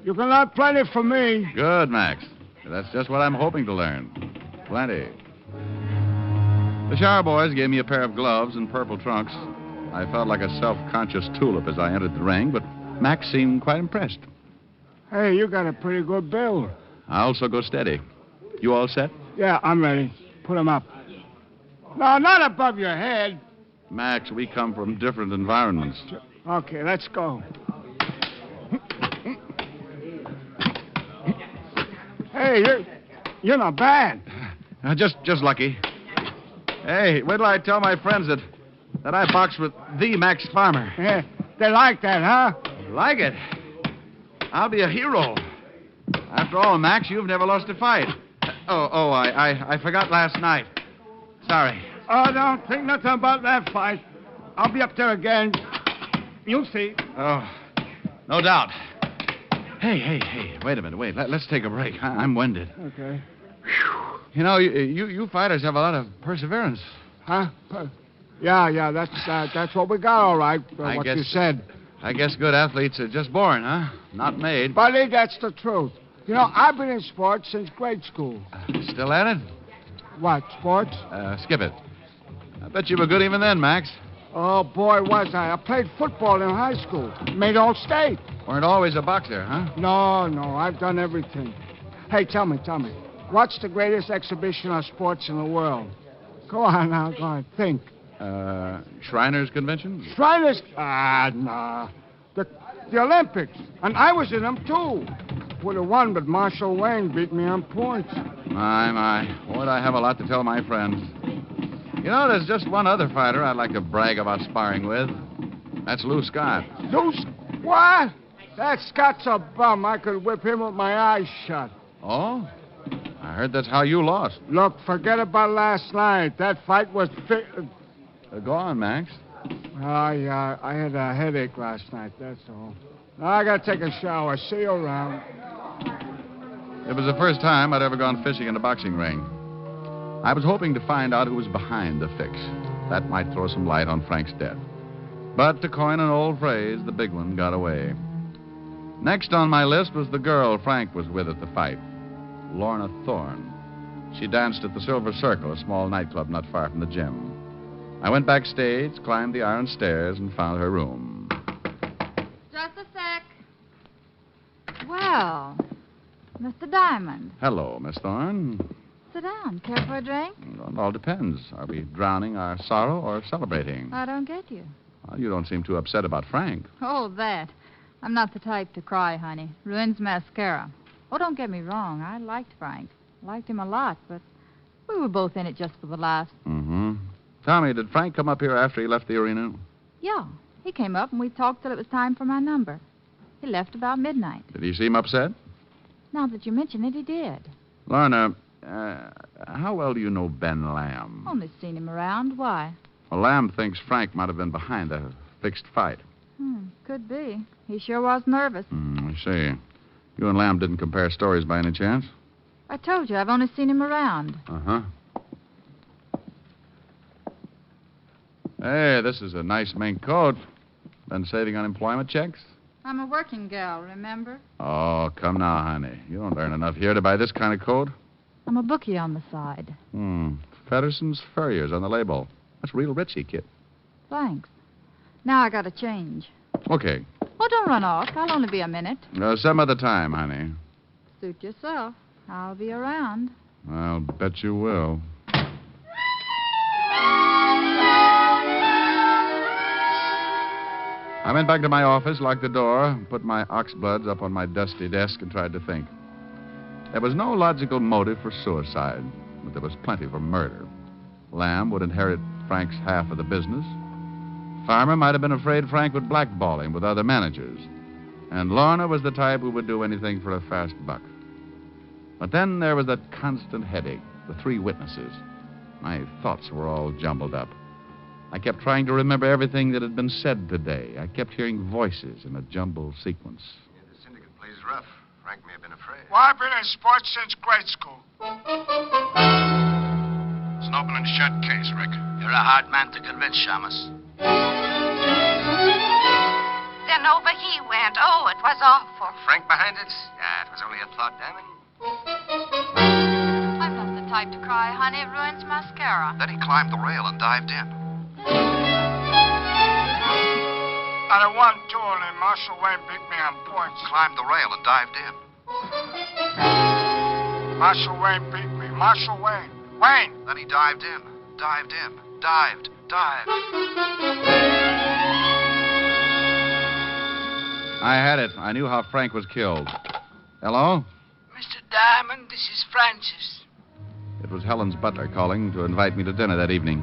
You can learn plenty from me. Good, Max. That's just what I'm hoping to learn. Plenty. The shower boys gave me a pair of gloves and purple trunks. I felt like a self-conscious tulip as I entered the ring, but Max seemed quite impressed. Hey, you got a pretty good build. I also go steady. You all set? Yeah, I'm ready. Put 'em up. No, not above your head. Max, we come from different environments. Okay, let's go. Hey, you're not bad. Just lucky. Hey, wait till I tell my friends that I boxed with the Max Farmer. Yeah, they like that, huh? Like it? I'll be a hero. After all, Max, you've never lost a fight. I forgot last night. Sorry. Oh, don't think nothing about that fight. I'll be up there again. You'll see. Oh, no doubt. Hey, wait a minute, wait. Let's take a break. I'm winded. Okay. You know, you fighters have a lot of perseverance. Huh? Yeah, that's what we got, all right, what you said. I guess good athletes are just born, huh? Not made. Buddy, that's the truth. You know, I've been in sports since grade school. Still at it? What, sports? Skip it. I bet you were good even then, Max. Oh, boy, was I. I played football in high school. Made all state. Weren't always a boxer, huh? No, I've done everything. Hey, tell me. What's the greatest exhibition of sports in the world? Go on, think. Shriners Convention? Shriners? Nah. The Olympics. And I was in them, too. Would have won, but Marshall Wayne beat me on points. My. Boy, I have a lot to tell my friends. You know, there's just one other fighter I'd like to brag about sparring with. That's Lou Scott. Loose? What? That Scott's a bum. I could whip him with my eyes shut. Oh? I heard that's how you lost. Look, forget about last night. That fight was... Go on, Max. Oh, yeah, I had a headache last night, that's all. Now I gotta take a shower. See you around. It was the first time I'd ever gone fishing in a boxing ring. I was hoping to find out who was behind the fix. That might throw some light on Frank's death. But to coin an old phrase, the big one got away. Next on my list was the girl Frank was with at the fight, Lorna Thorne. She danced at the Silver Circle, a small nightclub not far from the gym. I went backstage, climbed the iron stairs, and found her room. Just a sec. Well, Mr. Diamond. Hello, Miss Thorne. Sit down. Care for a drink? It all depends. Are we drowning our sorrow or celebrating? I don't get you. Well, you don't seem too upset about Frank. Oh, that. I'm not the type to cry, honey. Ruins mascara. Oh, don't get me wrong. I liked Frank. Liked him a lot, but we were both in it just for the laughs. Mm-hmm. Tell me, did Frank come up here after he left the arena? Yeah. He came up and we talked till it was time for my number. He left about midnight. Did he seem upset? Now that you mention it, he did. Lorna, how well do you know Ben Lamb? Only seen him around. Why? Well, Lamb thinks Frank might have been behind the fixed fight. Could be. He sure was nervous. I see. You and Lamb didn't compare stories by any chance? I told you, I've only seen him around. Uh-huh. Hey, this is a nice mink coat. Been saving unemployment checks? I'm a working gal, remember? Oh, come now, honey. You don't earn enough here to buy this kind of coat. I'm a bookie on the side. Fedderson's Furriers on the label. That's real ritzy, kid. Thanks. Now I gotta change. Okay. Oh, don't run off. I'll only be a minute. Some other time, honey. Suit yourself. I'll be around. I'll bet you will. I went back to my office, locked the door, put my oxbloods up on my dusty desk, and tried to think. There was no logical motive for suicide, but there was plenty for murder. Lamb would inherit Frank's half of the business. Farmer might have been afraid Frank would blackball him with other managers. And Lorna was the type who would do anything for a fast buck. But then there was that constant headache, the three witnesses. My thoughts were all jumbled up. I kept trying to remember everything that had been said today. I kept hearing voices in a jumbled sequence. Yeah, the syndicate plays rough. Frank may have been afraid. Well, I've been in sports since grade school. It's an open and shut case, Rick. You're a hard man to convince, Shamus. Then over he went. Oh, it was awful. Frank behind it? Yeah, it was only a thought, Diamond. I'm not the type to cry, honey. It ruins mascara. Then he climbed the rail and dived in. At a 1-2, and Marshall Wayne beat me on points. Climbed the rail and dived in. Marshall Wayne beat me. Marshall Wayne. Wayne! Then he dived in. Dived. I had it. I knew how Frank was killed. Hello? Mr. Diamond, this is Francis. It was Helen's butler calling to invite me to dinner that evening.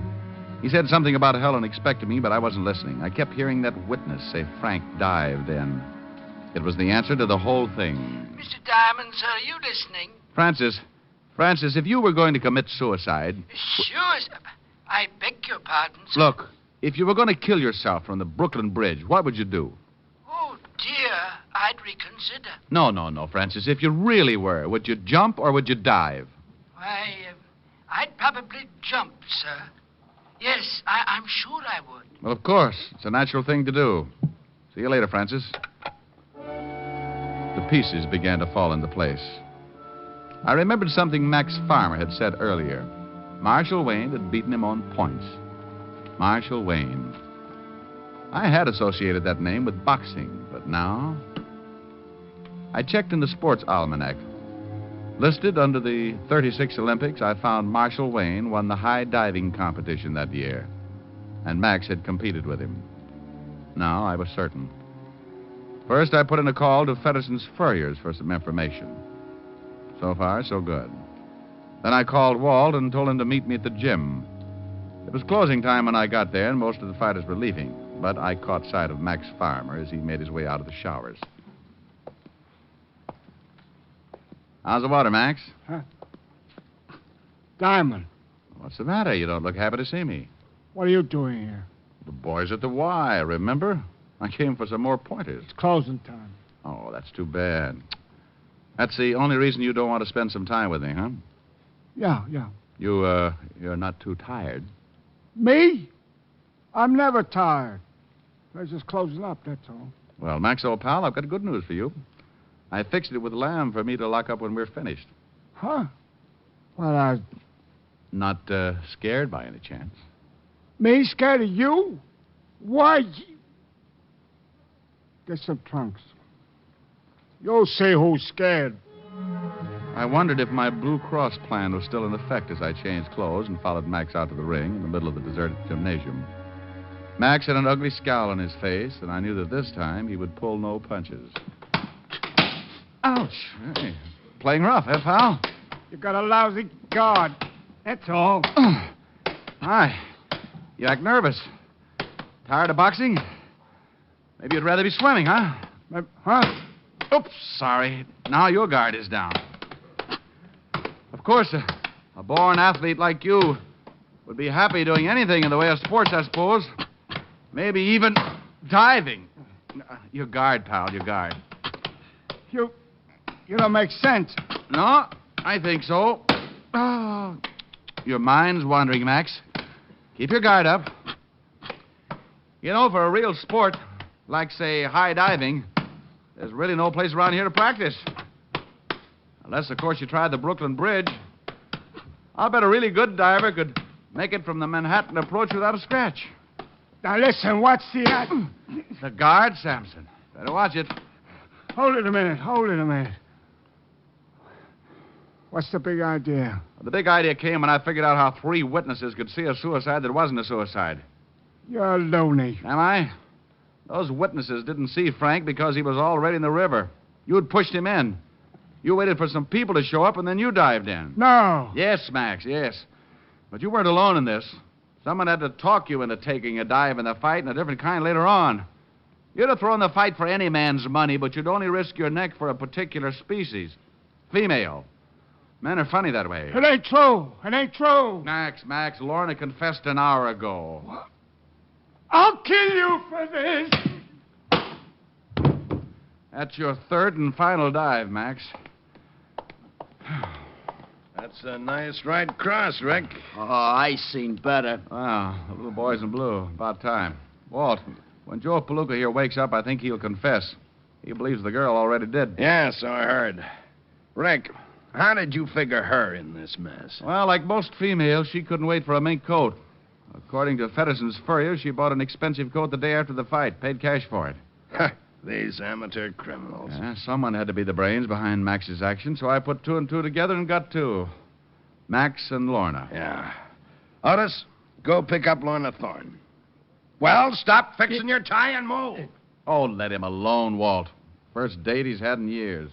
He said something about Helen expecting me, but I wasn't listening. I kept hearing that witness say Frank dived in. It was the answer to the whole thing. Mr. Diamond, sir, are you listening? Francis, if you were going to commit suicide... Sure, sir. I beg your pardon, sir. Look, if you were going to kill yourself from the Brooklyn Bridge, what would you do? Oh, dear. I'd reconsider. No, Francis. If you really were, would you jump or would you dive? Why, I'd probably jump, sir. Yes, I'm sure I would. Well, of course. It's a natural thing to do. See you later, Francis. The pieces began to fall into place. I remembered something Max Farmer had said earlier. Marshall Wayne had beaten him on points. Marshall Wayne. I had associated that name with boxing, but now... I checked in the sports almanac. Listed under the 36 Olympics, I found Marshall Wayne won the high diving competition that year. And Max had competed with him. Now I was certain. First, I put in a call to Fedderson's Furriers for some information. So far, so good. Then I called Walt and told him to meet me at the gym. It was closing time when I got there, and most of the fighters were leaving. but I caught sight of Max Farmer as he made his way out of the showers. How's the water, Max? Huh? Diamond, What's the matter? You don't look happy to see me. what are you doing here? The boys at the Y, remember? I came for some more pointers. It's closing time. Oh, that's too bad. That's the only reason you don't want to spend some time with me, huh? Yeah. You're not too tired. Me? I'm never tired. They're just closing up, that's all. Well, Max, old pal, I've got good news for you. I fixed it with Lamb for me to lock up when we're finished. Huh? Well, Not scared by any chance? me scared of you? Why? Get some trunks. You'll see who's scared. I wondered if my Blue Cross plan was still in effect as I changed clothes and followed Max out to the ring in the middle of the deserted gymnasium. Max had an ugly scowl on his face, and I knew that this time he would pull no punches. Ouch! Hey, playing rough, eh, pal? You got a lousy guard. That's all. Hi. You act nervous. Tired of boxing? Maybe you'd rather be swimming, huh? Huh? Oops, sorry. Now your guard is down. Of course, a born athlete like you would be happy doing anything in the way of sports, I suppose. Maybe even diving. Your guard, pal, your guard. You don't make sense. No, I think so. Oh, your mind's wandering, Max. Keep your guard up. You know, for a real sport, like, say, high diving, there's really no place around here to practice. Unless, of course, you tried the Brooklyn Bridge. I'll bet a really good diver could make it from the Manhattan approach without a scratch. Now, listen, what's the... The guard, Samson. Better watch it. Hold it a minute. What's the big idea? The big idea came when I figured out how 3 witnesses could see a suicide that wasn't a suicide. You're loony. Am I? Those witnesses didn't see Frank because he was already in the river. You'd pushed him in. You waited for some people to show up, and then you dived in. No. Yes, Max, yes. But you weren't alone in this. Someone had to talk you into taking a dive in the fight, and a different kind later on. You'd have thrown the fight for any man's money, but you'd only risk your neck for a particular species. Female. Men are funny that way. It ain't true. Max, Lorna confessed an hour ago. What? I'll kill you for this. That's your 3rd and final dive, Max. That's a nice right cross, Rick. Oh, I seen better. Ah, the little boy's in blue. About time. Walt, when Joe Palooka here wakes up, I think he'll confess. He believes the girl already did. Yeah, so I heard. Rick, how did you figure her in this mess? Well, like most females, she couldn't wait for a mink coat. According to Fedderson's Furrier, she bought an expensive coat the day after the fight, paid cash for it. These amateur criminals. Yeah, someone had to be the brains behind Max's action, so I put 2 and 2 together and got 2. Max and Lorna. Yeah. Otis, go pick up Lorna Thorne. Well, stop fixing your tie and move. Oh, let him alone, Walt. First date he's had in years.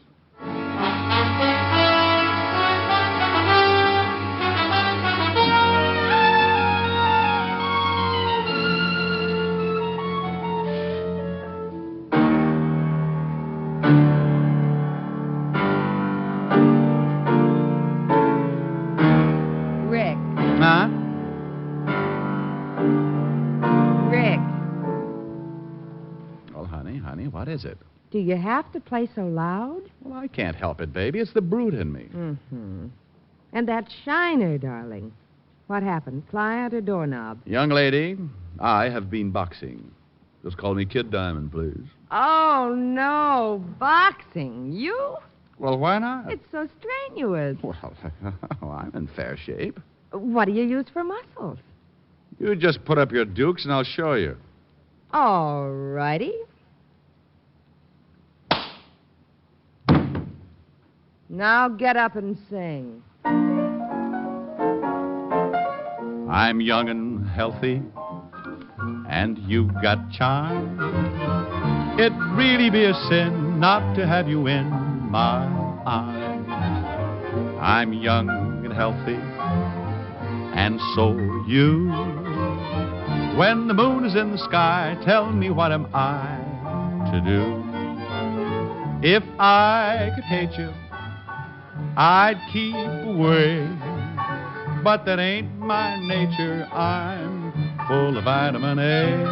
What is it? Do you have to play so loud? Well, I can't help it, baby. It's the brute in me. Mm-hmm. And that shiner, darling. What happened? Pliant or doorknob? Young lady, I have been boxing. Just call me Kid Diamond, please. Oh, no. Boxing? You? Well, why not? It's so strenuous. Well, I'm in fair shape. What do you use for muscles? You just put up your dukes and I'll show you. All righty. Now get up and sing. I'm young and healthy, and you've got charm. It'd really be a sin not to have you in my arms. I'm young and healthy, and so are you. When the moon is in the sky, tell me what am I to do? If I could hate you, I'd keep away. But that ain't my nature, I'm full of vitamin A.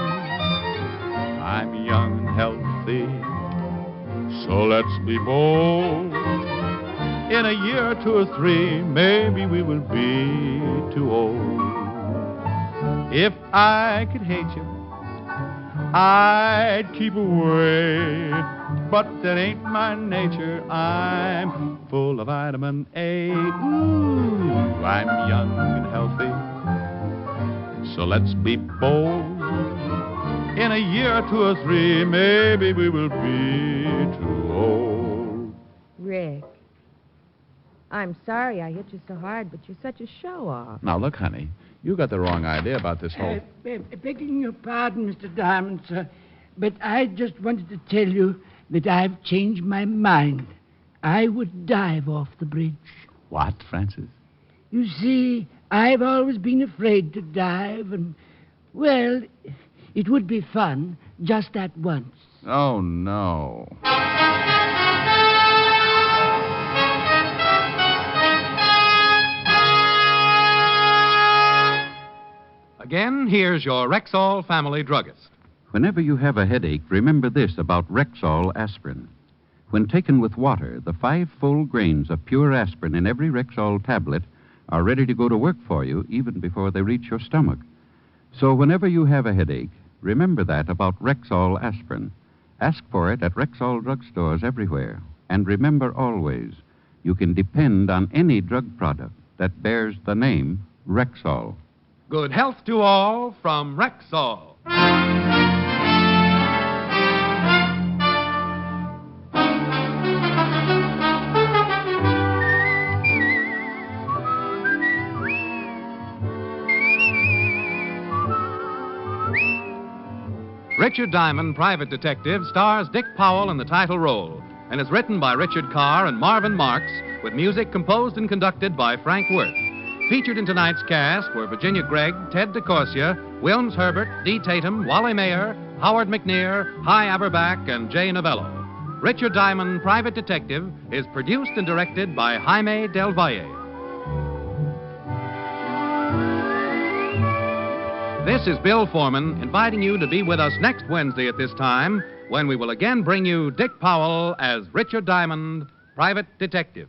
I'm young and healthy, so let's be bold. In a year or 2 or 3, maybe we will be too old. If I could hate you, I'd keep away. But that ain't my nature, I'm full of vitamin A. Ooh, I'm young and healthy, so let's be bold. In a year or 2 or 3, maybe we will be too old. Rick, I'm sorry I hit you so hard, but you're such a show-off. Now, look, honey, you got the wrong idea about this whole... Begging your pardon, Mr. Diamond, sir, but I just wanted to tell you that I've changed my mind. I would dive off the bridge. What, Francis? You see, I've always been afraid to dive, and, well, it would be fun just that once. Oh, no. Again, here's your Rexall family druggist. Whenever you have a headache, remember this about Rexall aspirin. When taken with water, the 5 full grains of pure aspirin in every Rexall tablet are ready to go to work for you even before they reach your stomach. So whenever you have a headache, remember that about Rexall aspirin. Ask for it at Rexall drugstores everywhere. And remember always, you can depend on any drug product that bears the name Rexall. Good health to all from Rexall. Richard Diamond, Private Detective, stars Dick Powell in the title role and is written by Richard Carr and Marvin Marks with music composed and conducted by Frank Worth. Featured in tonight's cast were Virginia Gregg, Ted DeCorsia, Wilms Herbert, Dee Tatum, Wally Mayer, Howard McNear, Hy Aberback, and Jay Novello. Richard Diamond, Private Detective, is produced and directed by Jaime Del Valle. This is Bill Foreman inviting you to be with us next Wednesday at this time when we will again bring you Dick Powell as Richard Diamond, Private Detective.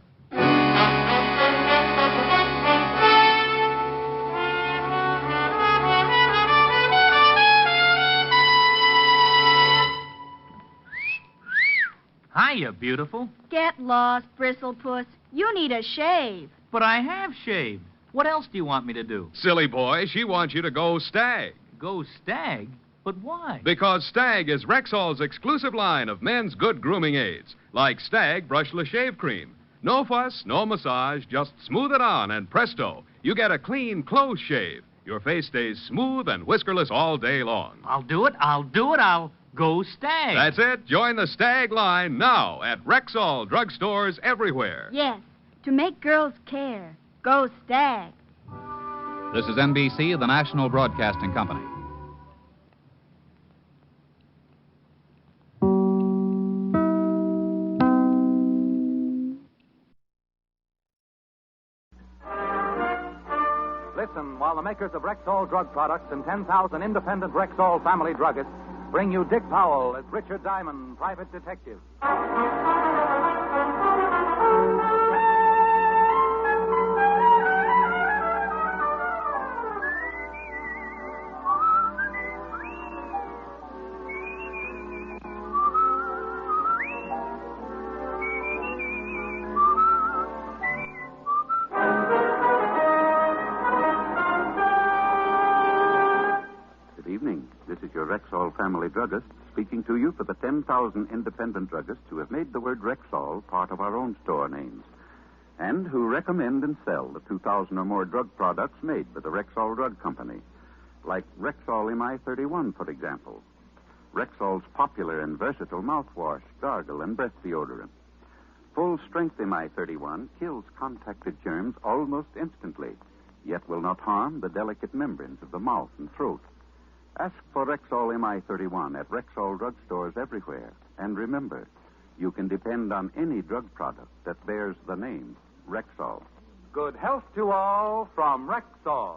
Hiya, beautiful. Get lost, Bristlepuss. You need a shave. But I have shaved. What else do you want me to do? Silly boy, she wants you to go Stag. Go Stag? But why? Because Stag is Rexall's exclusive line of men's good grooming aids, like Stag Brushless Shave Cream. No fuss, no massage, just smooth it on, and presto, you get a clean, close shave. Your face stays smooth and whiskerless all day long. I'll do it. I'll go Stag. That's it. Join the Stag line now at Rexall drugstores everywhere. Yes, to make girls care. Go Stag. This is NBC, the National Broadcasting Company. Listen while the makers of Rexall drug products and 10,000 independent Rexall family druggists bring you Dick Powell as Richard Diamond, Private Detective. This is your Rexall family druggist speaking to you for the 10,000 independent druggists who have made the word Rexall part of our own store names and who recommend and sell the 2,000 or more drug products made by the Rexall Drug Company, like Rexall MI31, for example, Rexall's popular and versatile mouthwash, gargle, and breath deodorant. Full-strength MI31 kills contacted germs almost instantly, yet will not harm the delicate membranes of the mouth and throat. Ask for Rexall MI31 at Rexall drugstores everywhere. And remember, you can depend on any drug product that bears the name Rexall. Good health to all from Rexall.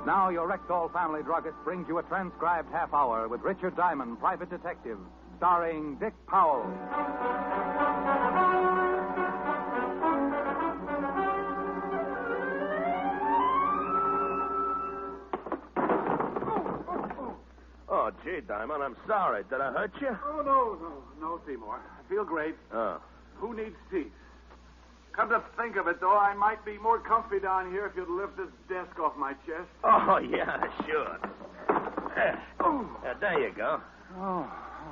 Now your Rexall family druggist brings you a transcribed half hour with Richard Diamond, Private Detective, starring Dick Powell. Oh, gee, Diamond, I'm sorry. Did I hurt you? Oh, no, Seymour. I feel great. Oh. Who needs seats? Come to think of it, though, I might be more comfy down here if you'd lift this desk off my chest. Oh, yeah, sure. There you go. Oh,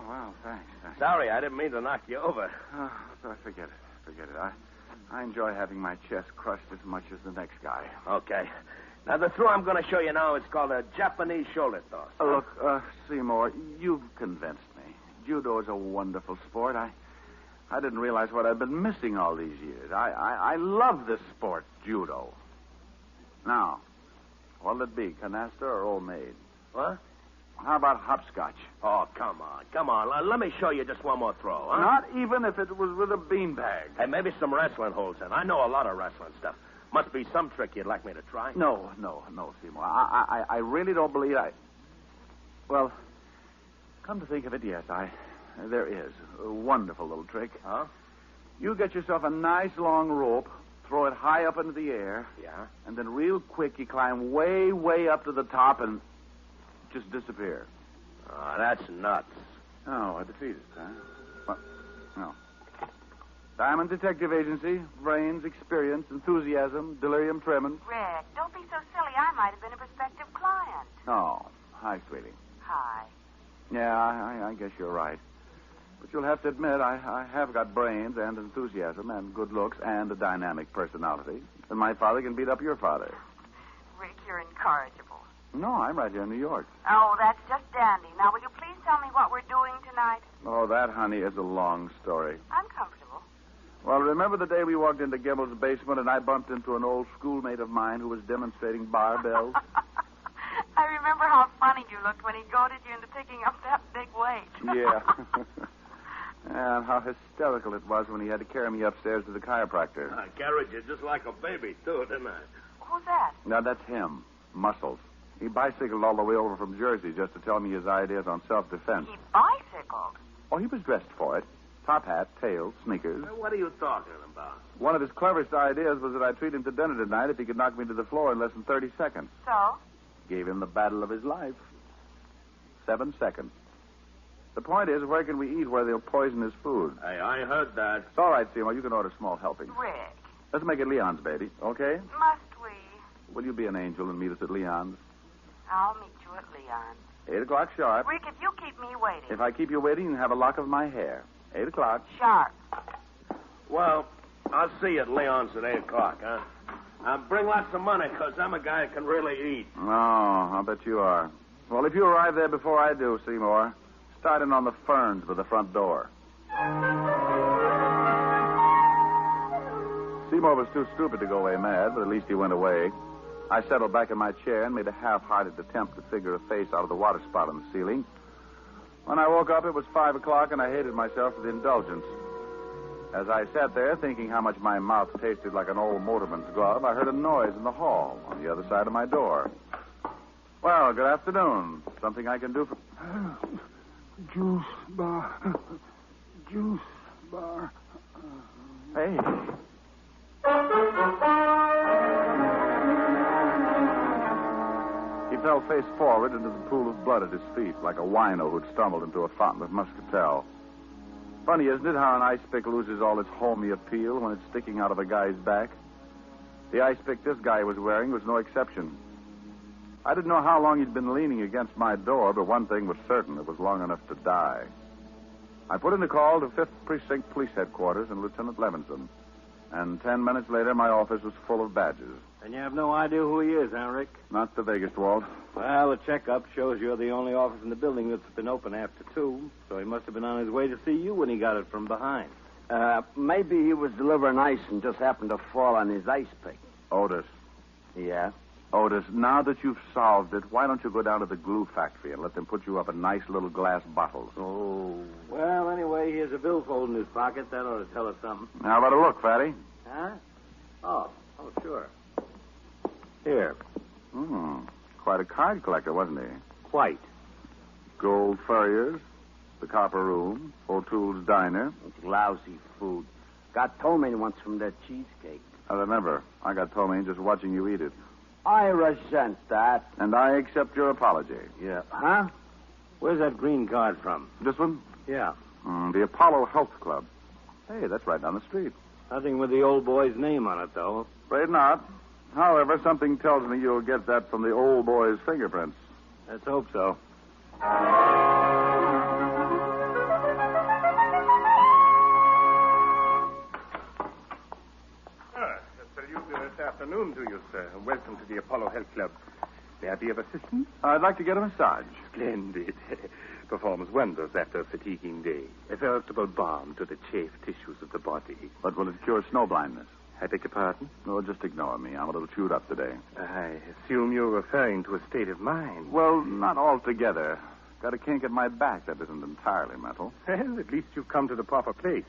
well, thanks. Sorry, I didn't mean to knock you over. So forget it. I enjoy having my chest crushed as much as the next guy. Okay. Now, the throw I'm going to show you now is called a Japanese shoulder toss. Look, Seymour, you've convinced me. Judo is a wonderful sport. I didn't realize what I'd been missing all these years. I love this sport, judo. Now, what'll it be, canasta or old maid? What? How about hopscotch? Oh, come on. Let me show you just one more throw, huh? Not even if it was with a beanbag. Hey, maybe some wrestling holds in. I know a lot of wrestling stuff. Must be some trick you'd like me to try. No, Seymour. I really don't believe Well, come to think of it, yes, there is. A wonderful little trick. Huh? You get yourself a nice long rope, throw it high up into the air. Yeah? And then real quick you climb way, way up to the top and just disappear. Oh, that's nuts. Oh, a defeatist, huh? Well, no. Diamond Detective Agency, brains, experience, enthusiasm, delirium tremens. Rick, don't be so silly. I might have been a prospective client. Oh, hi, sweetie. Hi. Yeah, I guess you're right. But you'll have to admit, I have got brains and enthusiasm and good looks and a dynamic personality. And my father can beat up your father. Rick, you're incorrigible. No, I'm right here in New York. Oh, that's just dandy. Now, will you please tell me what we're doing tonight? Oh, that, honey, is a long story. I'm comfortable. Well, remember the day we walked into Gimbel's basement and I bumped into an old schoolmate of mine who was demonstrating barbells? I remember how funny you looked when he goaded you into picking up that big weight. Yeah. And how hysterical it was when he had to carry me upstairs to the chiropractor. I carried you just like a baby, too, didn't I? Who's that? Now, that's him. Muscles. He bicycled all the way over from Jersey just to tell me his ideas on self-defense. He bicycled? Oh, he was dressed for it. Top hat, tails, sneakers. What are you talking about? One of his cleverest ideas was that I'd treat him to dinner tonight if he could knock me to the floor in less than 30 seconds. So? Gave him the battle of his life. 7 seconds. The point is, where can we eat where they'll poison his food? Hey, I heard that. It's all right, Seymour. You can order small helping. Rick. Let's make it Leon's, baby. Okay? Must we? Will you be an angel and meet us at Leon's? I'll meet you at Leon's. 8 o'clock sharp. Rick, if you keep me waiting. If I keep you waiting, you can have a lock of my hair. 8 o'clock. Sharp. Well, I'll see you at Leon's at 8 o'clock, huh? Bring lots of money, because I'm a guy who can really eat. Oh, I'll bet you are. Well, if you arrive there before I do, Seymour, start in on the ferns by the front door. Seymour was too stupid to go away mad, but at least he went away. I settled back in my chair and made a half-hearted attempt to figure a face out of the water spot on the ceiling. When I woke up, it was 5 o'clock, and I hated myself for the indulgence. As I sat there, thinking how much my mouth tasted like an old motorman's glove, I heard a noise in the hall on the other side of my door. Well, good afternoon. Something I can do for... Juice bar. Juice bar. Hey. He fell face forward into the pool of blood at his feet, like a wino who'd stumbled into a fountain of muscatel. Funny, isn't it, how an ice pick loses all its homey appeal when it's sticking out of a guy's back? The ice pick this guy was wearing was no exception. I didn't know how long he'd been leaning against my door, but one thing was certain, it was long enough to die. I put in a call to 5th Precinct Police Headquarters and Lieutenant Levinson, and 10 minutes later my office was full of badges. And you have no idea who he is, huh, Rick? Not the vaguest, Walt. Well, the checkup shows you're the only office in the building that's been open after 2, so he must have been on his way to see you when he got it from behind. Maybe he was delivering ice and just happened to fall on his ice pick. Otis. Yeah? Otis, now that you've solved it, why don't you go down to the glue factory and let them put you up in nice little glass bottles? Oh, well, anyway, here's a billfold in his pocket. That ought to tell us something. How about a look, Fatty? Huh? Oh, sure. Here. Quite a card collector, wasn't he? Quite. Gold Furriers, the Copper Room, O'Toole's Diner. It's lousy food. Got ptomaine once from that cheesecake. I remember. I got ptomaine just watching you eat it. I resent that. And I accept your apology. Yeah. Huh? Where's that green card from? This one? Yeah. The Apollo Health Club. Hey, that's right down the street. Nothing with the old boy's name on it, though. Afraid not. However, something tells me you'll get that from the old boy's fingerprints. Let's hope so. This afternoon to you, sir. Welcome to the Apollo Health Club. May I be of assistance? I'd like to get a massage. Splendid. Performs wonders after a fatiguing day. A veritable balm to the chafed tissues of the body. But will it cure snow blindness? I beg your pardon? No, just ignore me. I'm a little chewed up today. I assume you're referring to a state of mind. Well, not altogether. Got a kink in my back that isn't entirely mental. Well, at least you've come to the proper place.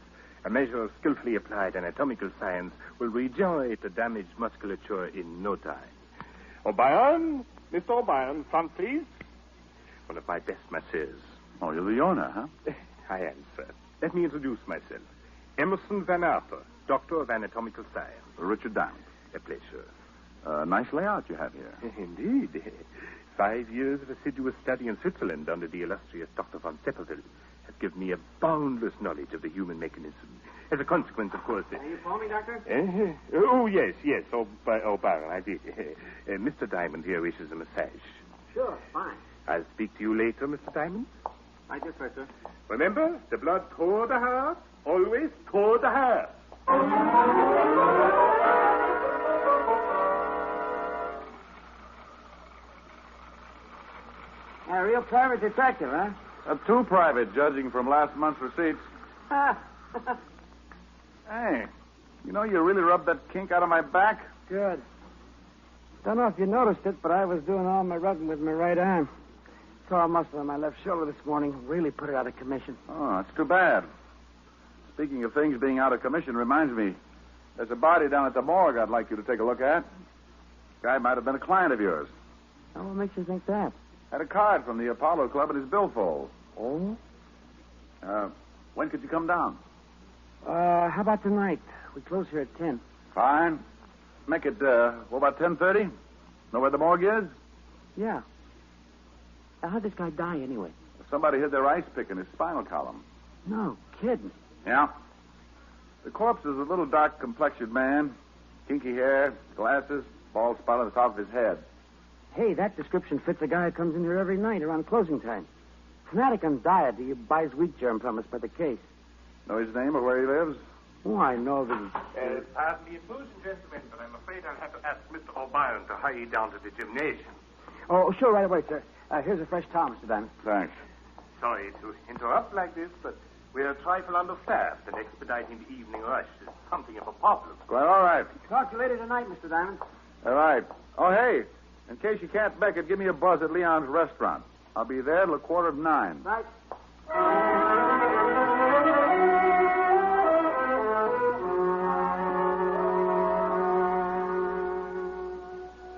A measure of skillfully applied anatomical science will regenerate the damaged musculature in no time. O'Brien, Mr. O'Brien, front, please. One of my best masseurs. Oh, you're the owner, huh? I am, sir. Let me introduce myself. Emerson Van Arthur, Doctor of Anatomical Science. Richard Diamond. A pleasure. Nice layout you have here. Indeed. 5 years of assiduous study in Switzerland under the illustrious Dr. von Sepperville has given me a boundless knowledge of the human mechanism. As a consequence, of course... Are you for me, Doctor? Oh, yes. O'Brien, I did. Mr. Diamond here wishes a massage. Sure, fine. I'll speak to you later, Mr. Diamond. I guess so, sir. Remember, the blood toward the heart, always toward the heart. A real private detective, huh? Too private, judging from last month's receipts. Hey, you know you really rubbed that kink out of my back? Good. Don't know if you noticed it, but I was doing all my rubbing with my right arm. Tore a muscle on my left shoulder this morning. Really put it out of commission. Oh, that's too bad. Speaking of things being out of commission reminds me, there's a body down at the morgue I'd like you to take a look at. Guy might have been a client of yours. Oh, what makes you think that? Had a card from the Apollo Club in his billfold. Oh? When could you come down? How about tonight? We close here at 10. Fine. Make it, what about 10:30? Know where the morgue is? Yeah. How'd this guy die, anyway? Somebody hid their ice pick in his spinal column. No kidding. Yeah. The corpse is a little dark-complexioned man. Kinky hair, glasses, bald spot on the top of his head. Hey, that description fits a guy who comes in here every night around closing time. Fanatic on diet. He buys wheat germ from us by the case. Know his name or where he lives? Oh, I know that Pardon the intrusion, gentlemen, but I'm afraid I'll have to ask Mr. O'Brien to hurry you down to the gymnasium. Oh, sure, right away, sir. Here's a fresh towel, Mr. Diamond. Thanks. Sorry to interrupt like this, but we're a trifle understaffed, and expediting the evening rush is something of a problem. Well, all right. Talk to you later tonight, Mr. Diamond. All right. Oh, hey, in case you can't make it, give me a buzz at Leon's restaurant. I'll be there till 9:15. Right.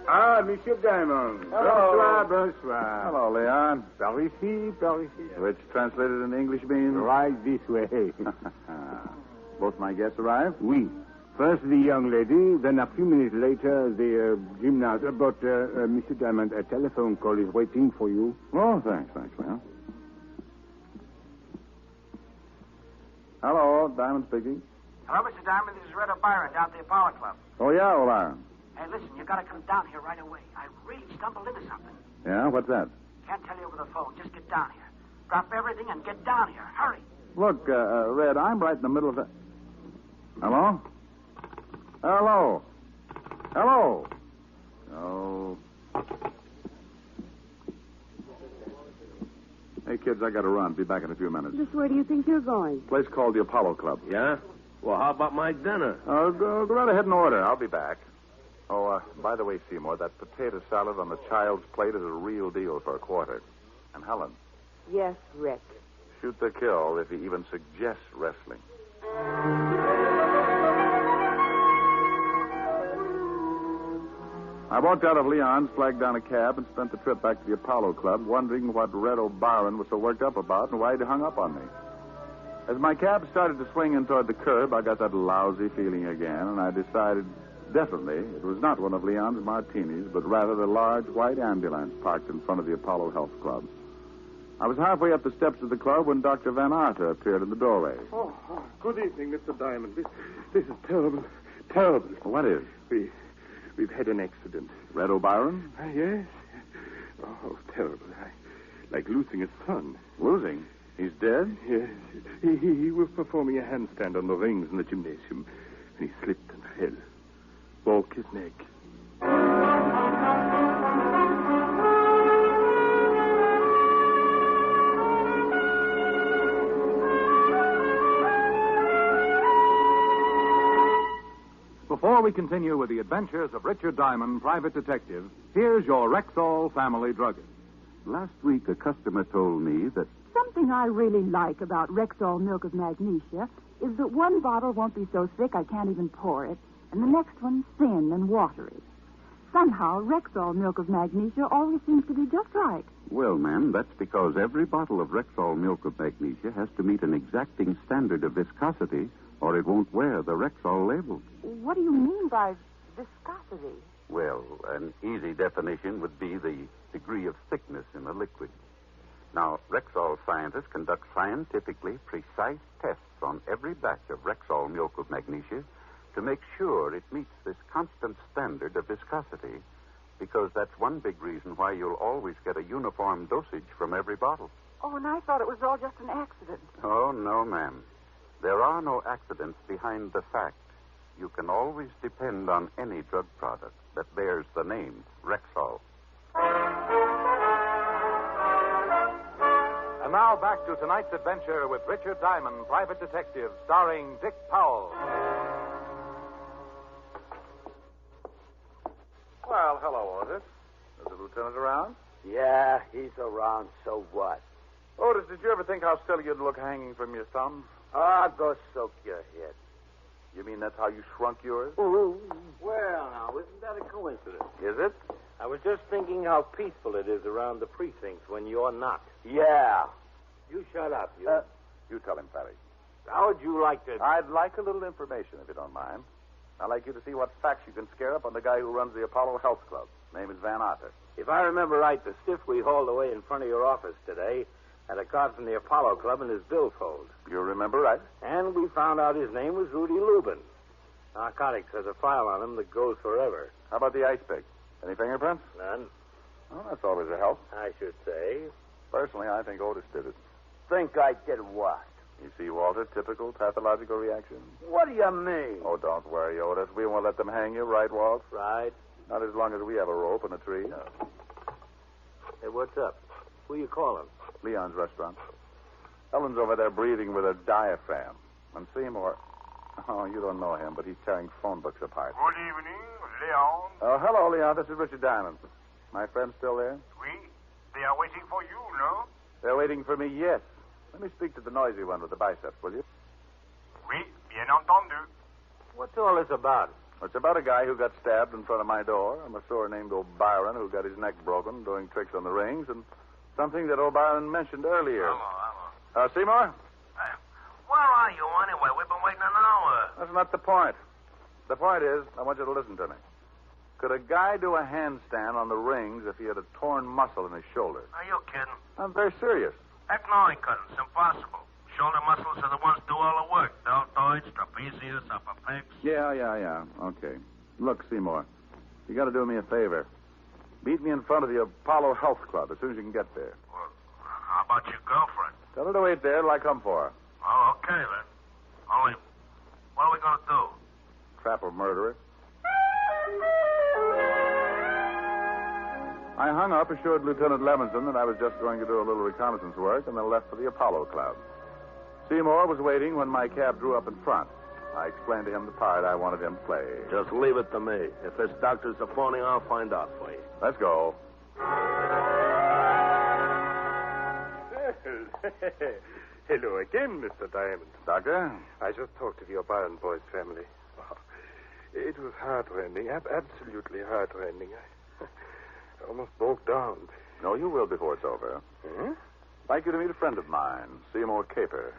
Ah, Monsieur Diamond. Hello. Bonsoir. Hello, Leon. Par ici, par ici. Which translated in English means? Right this way. Both my guests arrived? Oui. First the young lady, then a few minutes later the gymnast. But, Mr. Diamond, a telephone call is waiting for you. Oh, thanks, Leon. Hello, Diamond speaking. Hello, Mr. Diamond. This is Red O'Brien down at the Apollo Club. Oh, yeah, O'Brien. Hey, listen, you got to come down here right away. I really stumbled into something. Yeah, what's that? Can't tell you over the phone. Just get down here. Drop everything and get down here. Hurry. Look, Red, I'm right in the middle of the... Hello? Hello? Hello? Oh. Hey, kids, I got to run. Be back in a few minutes. Just where do you think you're going? Place called the Apollo Club. Yeah? Well, how about my dinner? Go right ahead and order. I'll be back. Oh, by the way, Seymour, that potato salad on the child's plate is a real deal for a quarter. And Helen, Yes, Rick. shoot the kill if he even suggests wrestling. I walked out of Leon's, flagged down a cab, and spent the trip back to the Apollo Club, wondering what Red O'Byron was so worked up about and why he'd hung up on me. As my cab started to swing in toward the curb, I got that lousy feeling again, and I decided definitely it was not one of Leon's martinis, but rather the large white ambulance parked in front of the Apollo Health Club. I was halfway up the steps of the club when Dr. Van Arter appeared in the doorway. Oh, good evening, Mr. Diamond. This is terrible. Terrible. What is? We've had an accident. Red O'Byron? Yes. Oh, terrible. Like losing a son. Losing? He's dead? Yes. He was performing a handstand on the rings in the gymnasium, and he slipped and fell. Broke his neck. Before we continue with the adventures of Richard Diamond, private detective, here's your Rexall family druggist. Last week, a customer told me that Something I really like about Rexall milk of magnesia is that one bottle won't be so thick I can't even pour it, and the next one thin and watery. Somehow, Rexall milk of magnesia always seems to be just right. well, ma'am, that's because every bottle of Rexall milk of magnesia has to meet an exacting standard of viscosity, or it won't wear the Rexall label. What do you mean by viscosity? Well, an easy definition would be the degree of thickness in a liquid. Now, Rexall scientists conduct scientifically precise tests on every batch of Rexall milk of magnesia to make sure it meets this constant standard of viscosity, because that's one big reason why you'll always get a uniform dosage from every bottle. Oh, and I thought it was all just an accident. Oh, no, ma'am. There are no accidents behind the fact. You can always depend on any drug product that bears the name Rexall. And now back to tonight's adventure with Richard Diamond, private detective, starring Dick Powell. Well, hello, Otis. Is the lieutenant around? Yeah, he's around, so what? Otis, did you ever think how silly you'd look hanging from your thumb? Ah, go soak your head. You mean that's how you shrunk yours? Ooh. Well, now, isn't that a coincidence? Is it? I was just thinking how peaceful it is around the precincts when you're not. Yeah. You shut up, you. You tell him, Fatty. How would you like to... I'd like a little information, if you don't mind. I'd like you to see what facts you can scare up on the guy who runs the Apollo Health Club. Name is Van Arter. If I remember right, the stiff we hauled away in front of your office today had a card from the Apollo Club in his billfold. You remember right? And we found out his name was Rudy Lubin. Narcotics has a file on him that goes forever. How about the ice pick? Any fingerprints? None. Well, that's always a help. I should say. Personally, I think Otis did it. Think I did what? You see, Walter, typical pathological reaction. What do you mean? Oh, don't worry, Otis. We won't let them hang you, right, Walt? Right. Not as long as we have a rope and a tree. No. Hey, what's up? Who you calling? Leon's restaurant. Ellen's over there breathing with her diaphragm. And Seymour... Oh, you don't know him, but he's tearing phone books apart. Good evening, Leon. Oh, hello, Leon. This is Richard Diamond. My friend still there? Oui. They are waiting for you, no? They're waiting for me, yes. Let me speak to the noisy one with the biceps, will you? Oui, bien entendu. What's all this about? It's about a guy who got stabbed in front of my door, a masseur named O'Byron who got his neck broken doing tricks on the rings, and something that O'Byron mentioned earlier. Hello. Seymour? Where are you, anyway? We've been waiting an hour. That's not the point. The point is, I want you to listen to me. Could a guy do a handstand on the rings if he had a torn muscle in his shoulder? Are you kidding? I'm very serious. Heck no, he couldn't. It's impossible. Shoulder muscles are the ones do all the work. Deltoids, trapezius, upper pecs. Yeah. Okay. Look, Seymour, you got to do me a favor. Meet me in front of the Apollo Health Club as soon as you can get there. Well, how about your girlfriend? Tell her to wait there till I come for her. Oh, okay, then. Only, what are we going to do? Trap a murderer. I hung up, assured Lieutenant Levinson that I was just going to do a little reconnaissance work, and then left for the Apollo Club. Seymour was waiting when my cab drew up in front. I explained to him the part I wanted him to play. Just leave it to me. If this doctor's a phony, I'll find out for you. Let's go. Hello again, Mr. Diamond. Doctor? I just talked to your Byron boy's family. Oh, it was heart-rending, absolutely heart-rending. I almost broke down. No, you will before it's over. Huh? I'd like you to meet a friend of mine, Seymour Caper.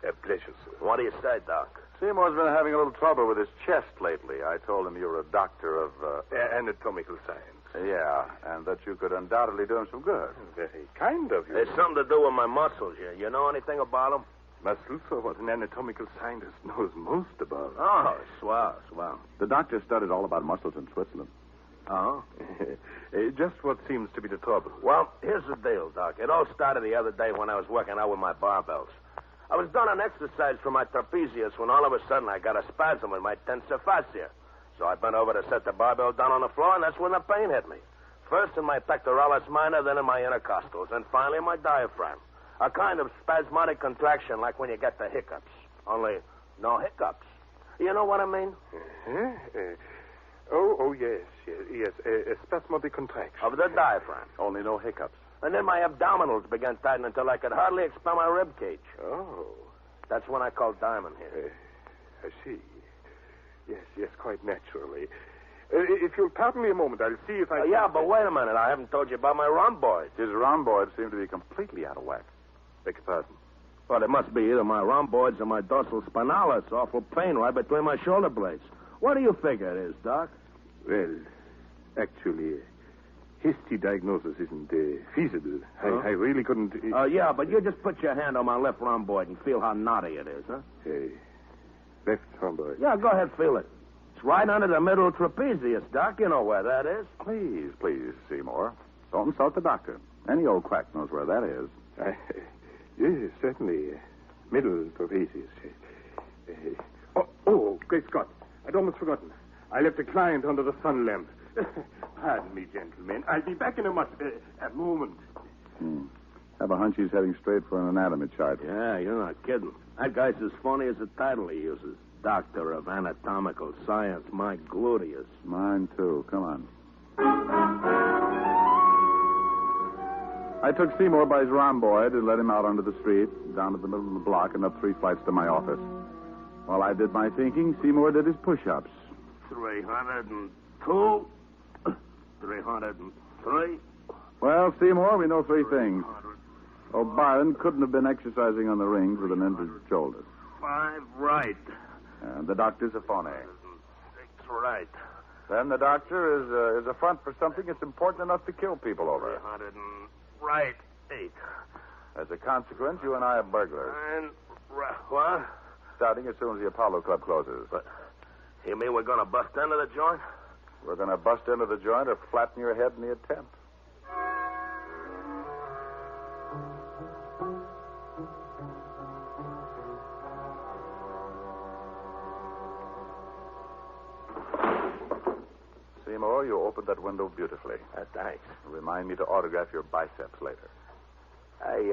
A pleasure, sir. What do you say, Doc? Seymour's been having a little trouble with his chest lately. I told him you were a doctor of... anatomical science. Yeah, and that you could undoubtedly do him some good. Very kind of you. It's something to do with my muscles. You know anything about them? Muscles are what an anatomical scientist knows most about. Oh, swell. The doctor studied all about muscles in Switzerland. Oh? Just what seems to be the trouble. Well, here's the deal, Doc. It all started the other day when I was working out with my barbells. I was doing an exercise for my trapezius when all of a sudden I got a spasm in my tensor fascia. So I bent over to set the barbell down on the floor, and that's when the pain hit me. First in my pectoralis minor, then in my intercostals, and finally in my diaphragm. A kind of spasmodic contraction like when you get the hiccups. Only no hiccups. You know what I mean? Yes. A spasmodic contraction. Of the diaphragm. Only no hiccups. And then my abdominals began tightening until I could hardly expel my rib cage. Oh. That's when I called Diamond here. I see. Yes, quite naturally. If you'll pardon me a moment, I'll see if I... Yeah, but wait a minute. I haven't told you about my rhomboid. His rhomboids seem to be completely out of whack. Beg your pardon. Well, it must be either my rhomboids or my dorsal spinalis. Awful pain right between my shoulder blades. What do you figure it is, Doc? Well, actually, hasty diagnosis isn't feasible. Huh? I really couldn't... Yeah, but you just put your hand on my left rhomboid and feel how knotty it is, huh? Left rhomboid. Yeah, go ahead, feel it. It's right under the middle trapezius, Doc. You know where that is. Please, Seymour. Don't insult the doctor. Any old quack knows where that is. Yes, certainly. Middle trapezius. Great Scott. I'd almost forgotten. I left a client under the sun lamp. Pardon me, gentlemen. I'll be back in a moment. Have a hunch he's heading straight for an anatomy chart. Yeah, you're not kidding. That guy's as phony as the title he uses. Doctor of Anatomical Science. My gluteus. Mine, too. Come on. I took Seymour by his rhomboid and led him out onto the street, down to the middle of the block, and up 3 flights to my office. While I did my thinking, Seymour did his push-ups. 302. 303. Well, Seymour, we know 3 things. O'Brien couldn't have been exercising on the rings with an injured shoulder. 5 right. And the doctor's a phony. 6 right. Then the doctor is a front for something that's important enough to kill people over. 300 and right. 8. As a consequence, you and I are burglars. 9 right. What? Starting as soon as the Apollo Club closes. But you mean we're going to bust into the joint? We're going to bust into the joint or flatten your head in the attempt. Seymour, you opened that window beautifully. Thanks. Remind me to autograph your biceps later. Hey,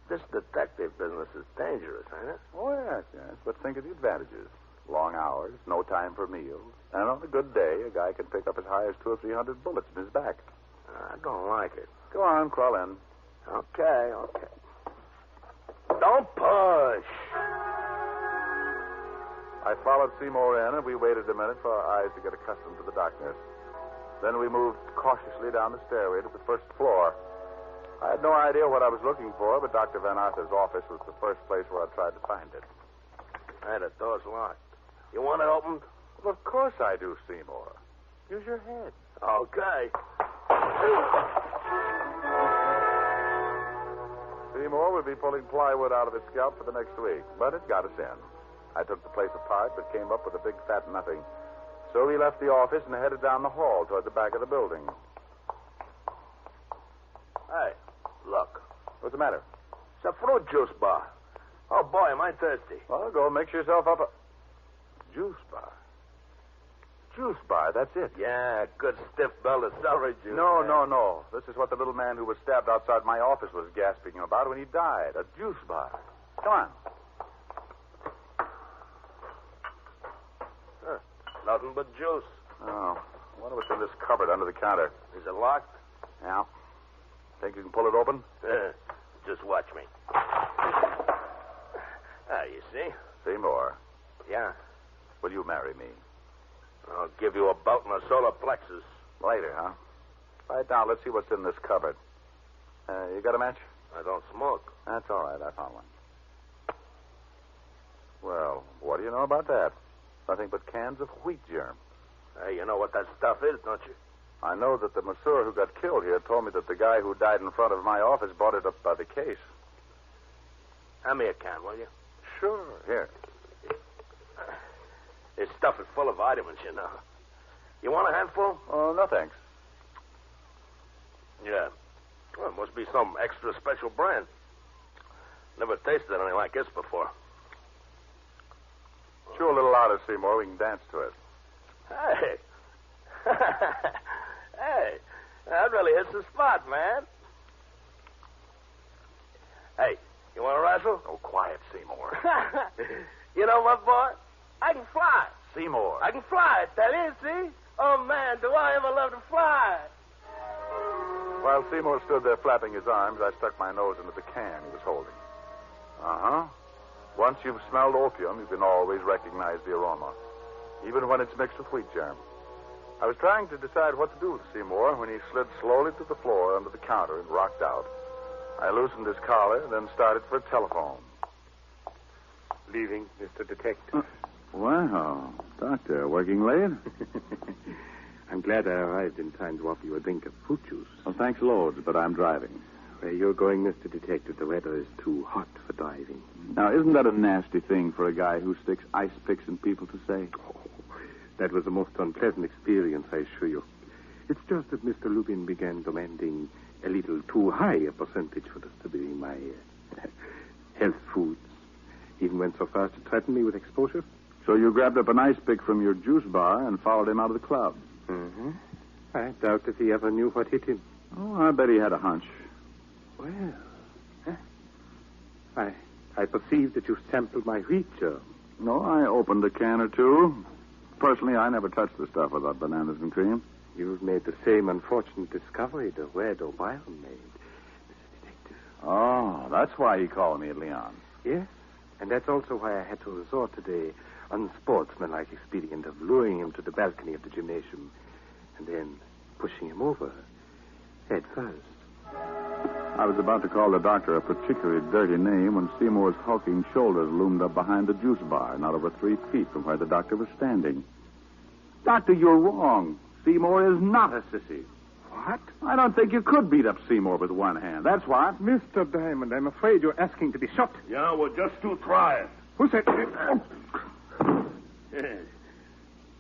this detective business is dangerous, ain't it? Oh, yes. But think of the advantages. Long hours, no time for meals. And on a good day, a guy can pick up as high as 200 or 300 bullets in his back. I don't like it. Go on, crawl in. Okay. Don't push. I followed Seymour in, and we waited a minute for our eyes to get accustomed to the darkness. Then we moved cautiously down the stairway to the first floor. I had no idea what I was looking for, but Dr. Van Arthur's office was the first place where I tried to find it. Hey, the door's locked. You want it opened? Well, of course I do, Seymour. Use your head. Okay. Seymour will be pulling plywood out of his scalp for the next week, but it got us in. I took the place apart, but came up with a big fat nothing. So we left the office and headed down the hall toward the back of the building. Hey, look. What's the matter? It's a fruit juice bar. Oh, boy, am I thirsty. Well, go mix yourself up a... Juice bar? Juice bar, that's it. Yeah, good stiff belt of celery juice. No. This is what the little man who was stabbed outside my office was gasping about when he died. A juice bar. Come on. Nothing but juice. Oh, I wonder what's in this cupboard under the counter. Is it locked? Yeah. Think you can pull it open? Just watch me. You see? Seymour, Yeah. will you marry me? I'll give you a belt and a solar plexus. Later, huh? Right now, let's see what's in this cupboard. You got a match? I don't smoke. That's all right. I found one. Well, what do you know about that? Nothing but cans of wheat germ. Hey, you know what that stuff is, don't you? I know that the masseur who got killed here told me that the guy who died in front of my office brought it up by the case. Hand me a can, will you? Sure. Here. This stuff is full of vitamins, you know. You want a handful? Oh, no, thanks. Yeah. Well, it must be some extra special brand. Never tasted anything like this before. Chew a little louder, Seymour. We can dance to it. Hey. Hey. That really hits the spot, man. Hey, you want to wrestle? Oh, quiet, Seymour. You know what, boy? I can fly. Seymour. I can fly, I tell you, see? Oh, man, do I ever love to fly. While Seymour stood there flapping his arms, I stuck my nose into the can he was holding. Uh-huh. Once you've smelled opium, you can always recognize the aroma, even when it's mixed with wheat germ. I was trying to decide what to do with Seymour when he slid slowly to the floor under the counter and rocked out. I loosened his collar, then started for a telephone. Leaving, Mr. Detective. Wow. Doctor, working late? I'm glad I arrived in time to offer you a drink of fruit juice. Well, thanks loads, but I'm driving. Where you're going, Mr. Detective, the weather is too hot for driving. Now, isn't that a nasty thing for a guy who sticks ice picks in people to say? Oh, that was the most unpleasant experience, I assure you. It's just that Mr. Lubin began demanding a little too high a percentage for this to be my health foods. Even went so far as to threaten me with exposure. So you grabbed up an ice pick from your juice bar and followed him out of the club. Mm-hmm. I doubt if he ever knew what hit him. Oh, I bet he had a hunch. Well, I perceive that you sampled my wheat germ. No, I opened a can or two. Personally, I never touched the stuff without bananas and cream. You've made the same unfortunate discovery that Red O'Brien made, Mr. Detective. Oh, that's why he called me at Leon. Yes, and that's also why I had to resort to the unsportsmanlike expedient of luring him to the balcony of the gymnasium and then pushing him over head first. I was about to call the doctor a particularly dirty name when Seymour's hulking shoulders loomed up behind the juice bar, not over 3 feet from where the doctor was standing. Doctor, you're wrong. Seymour is not a sissy. What? I don't think you could beat up Seymour with one hand. That's what. Mr. Diamond, I'm afraid you're asking to be shot. Yeah, well, just to try it. Who said... Yeah.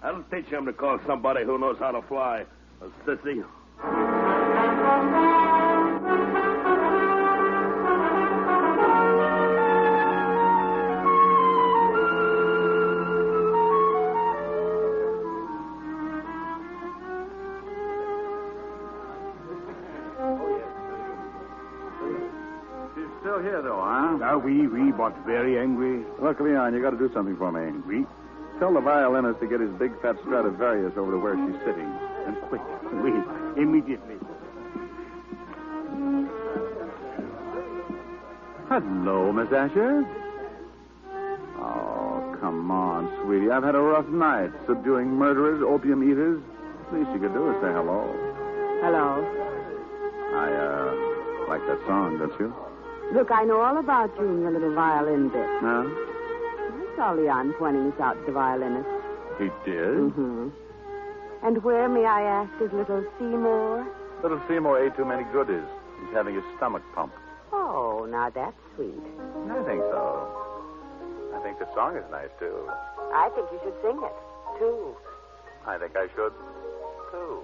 I'll teach him to call somebody who knows how to fly a sissy. Still here, though, huh? Oui, but very angry. Look, Leon, you got to do something for me. Oui? Tell the violinist to get his big fat Stradivarius over to where she's sitting. And quick. Oui, immediately. Hello, Miss Asher. Oh, come on, sweetie. I've had a rough night subduing murderers, opium eaters. Least you could do is say hello. Hello. I like that song, don't you? Look, I know all about you and your little violin bit. Huh? I saw Leon pointing us out to the violinist. He did? Mm-hmm. And where, may I ask, is little Seymour? Little Seymour ate too many goodies. He's having his stomach pumped. Oh, now that's sweet. I think so. I think the song is nice, too. I think you should sing it, too. I think I should, too.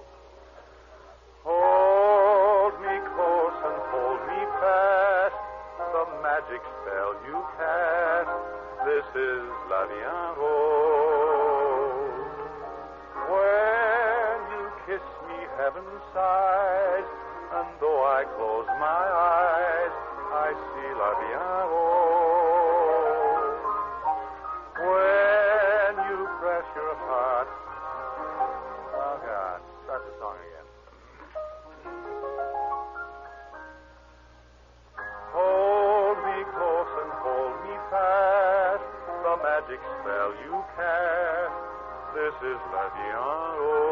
Hold me close and hold me fast. The magic spell you cast. This is La Vie en Rose. When you kiss me, heaven sighs, and though I close my eyes, I see La Vie en Rose. When you press your heart This is La Diano.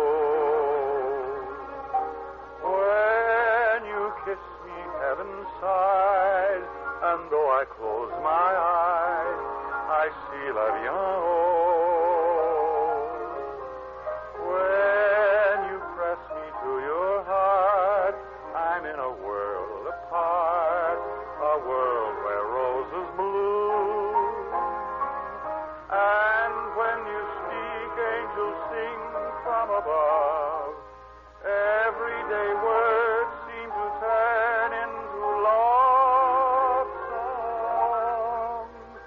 When you kiss me, heaven sighs, and though I close my eyes, I see La Diano. When you press me to your heart, I'm in a world apart, a world where roses bloom. And when you speak, angels sing from above. Everyday words seem to turn into love songs.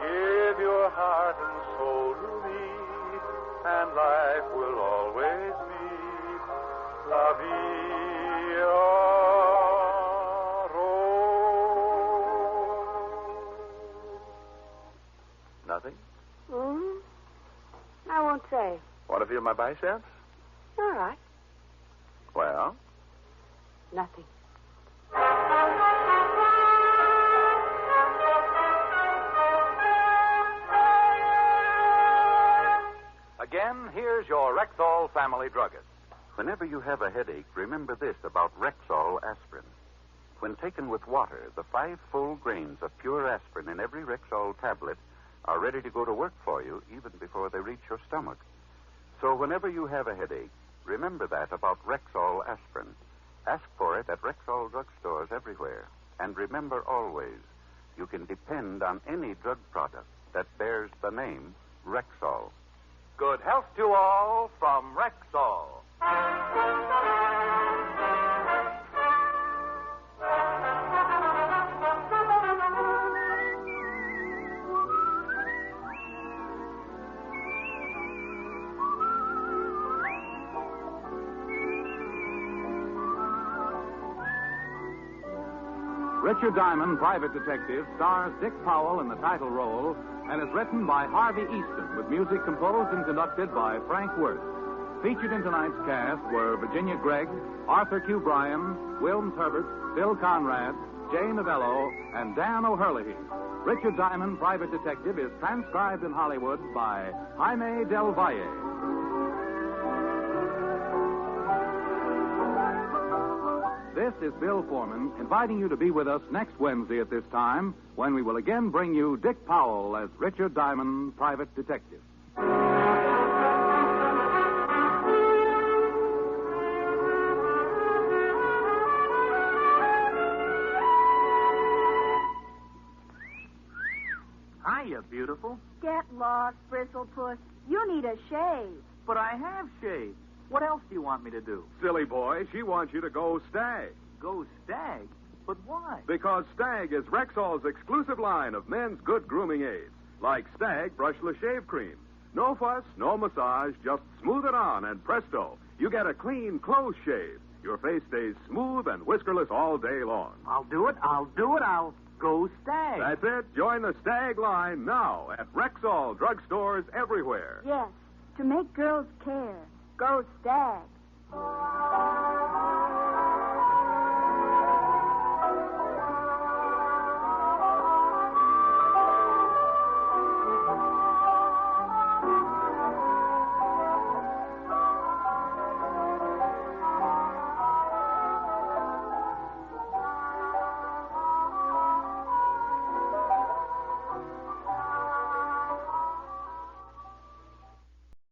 Give your heart and soul to me, and life will always be la vie Nothing? I won't say. Want to feel my biceps? All right. Well? Nothing. Again, here's your Rexall family druggist. Whenever you have a headache, remember this about Rexall aspirin. When taken with water, the 5 full grains of pure aspirin in every Rexall tablet are ready to go to work for you even before they reach your stomach. So whenever you have a headache, remember that about Rexall aspirin. Ask for it at Rexall drugstores everywhere. And remember always, you can depend on any drug product that bears the name Rexall. Good health to all from Rexall. Richard Diamond, Private Detective, stars Dick Powell in the title role and is written by Harvey Easton with music composed and conducted by Frank Worth. Featured in tonight's cast were Virginia Gregg, Arthur Q. Bryan, Wilms Herbert, Bill Conrad, Jay Novello, and Dan O'Herlihy. Richard Diamond, Private Detective, is transcribed in Hollywood by Jaime Del Valle. This is Bill Foreman inviting you to be with us next Wednesday at this time when we will again bring you Dick Powell as Richard Diamond, Private Detective. Hiya, beautiful. Get lost, Bristlepuss. You need a shave. But I have shaved. What else do you want me to do? Silly boy, she wants you to go Stag. Go Stag? But why? Because Stag is Rexall's exclusive line of men's good grooming aids, like Stag Brushless Shave Cream. No fuss, no massage, just smooth it on, and presto, you get a clean, close shave. Your face stays smooth and whiskerless all day long. I'll do it. I'll go Stag. That's it. Join the Stag line now at Rexall drugstores everywhere. Yes, to make girls care. Go Stag.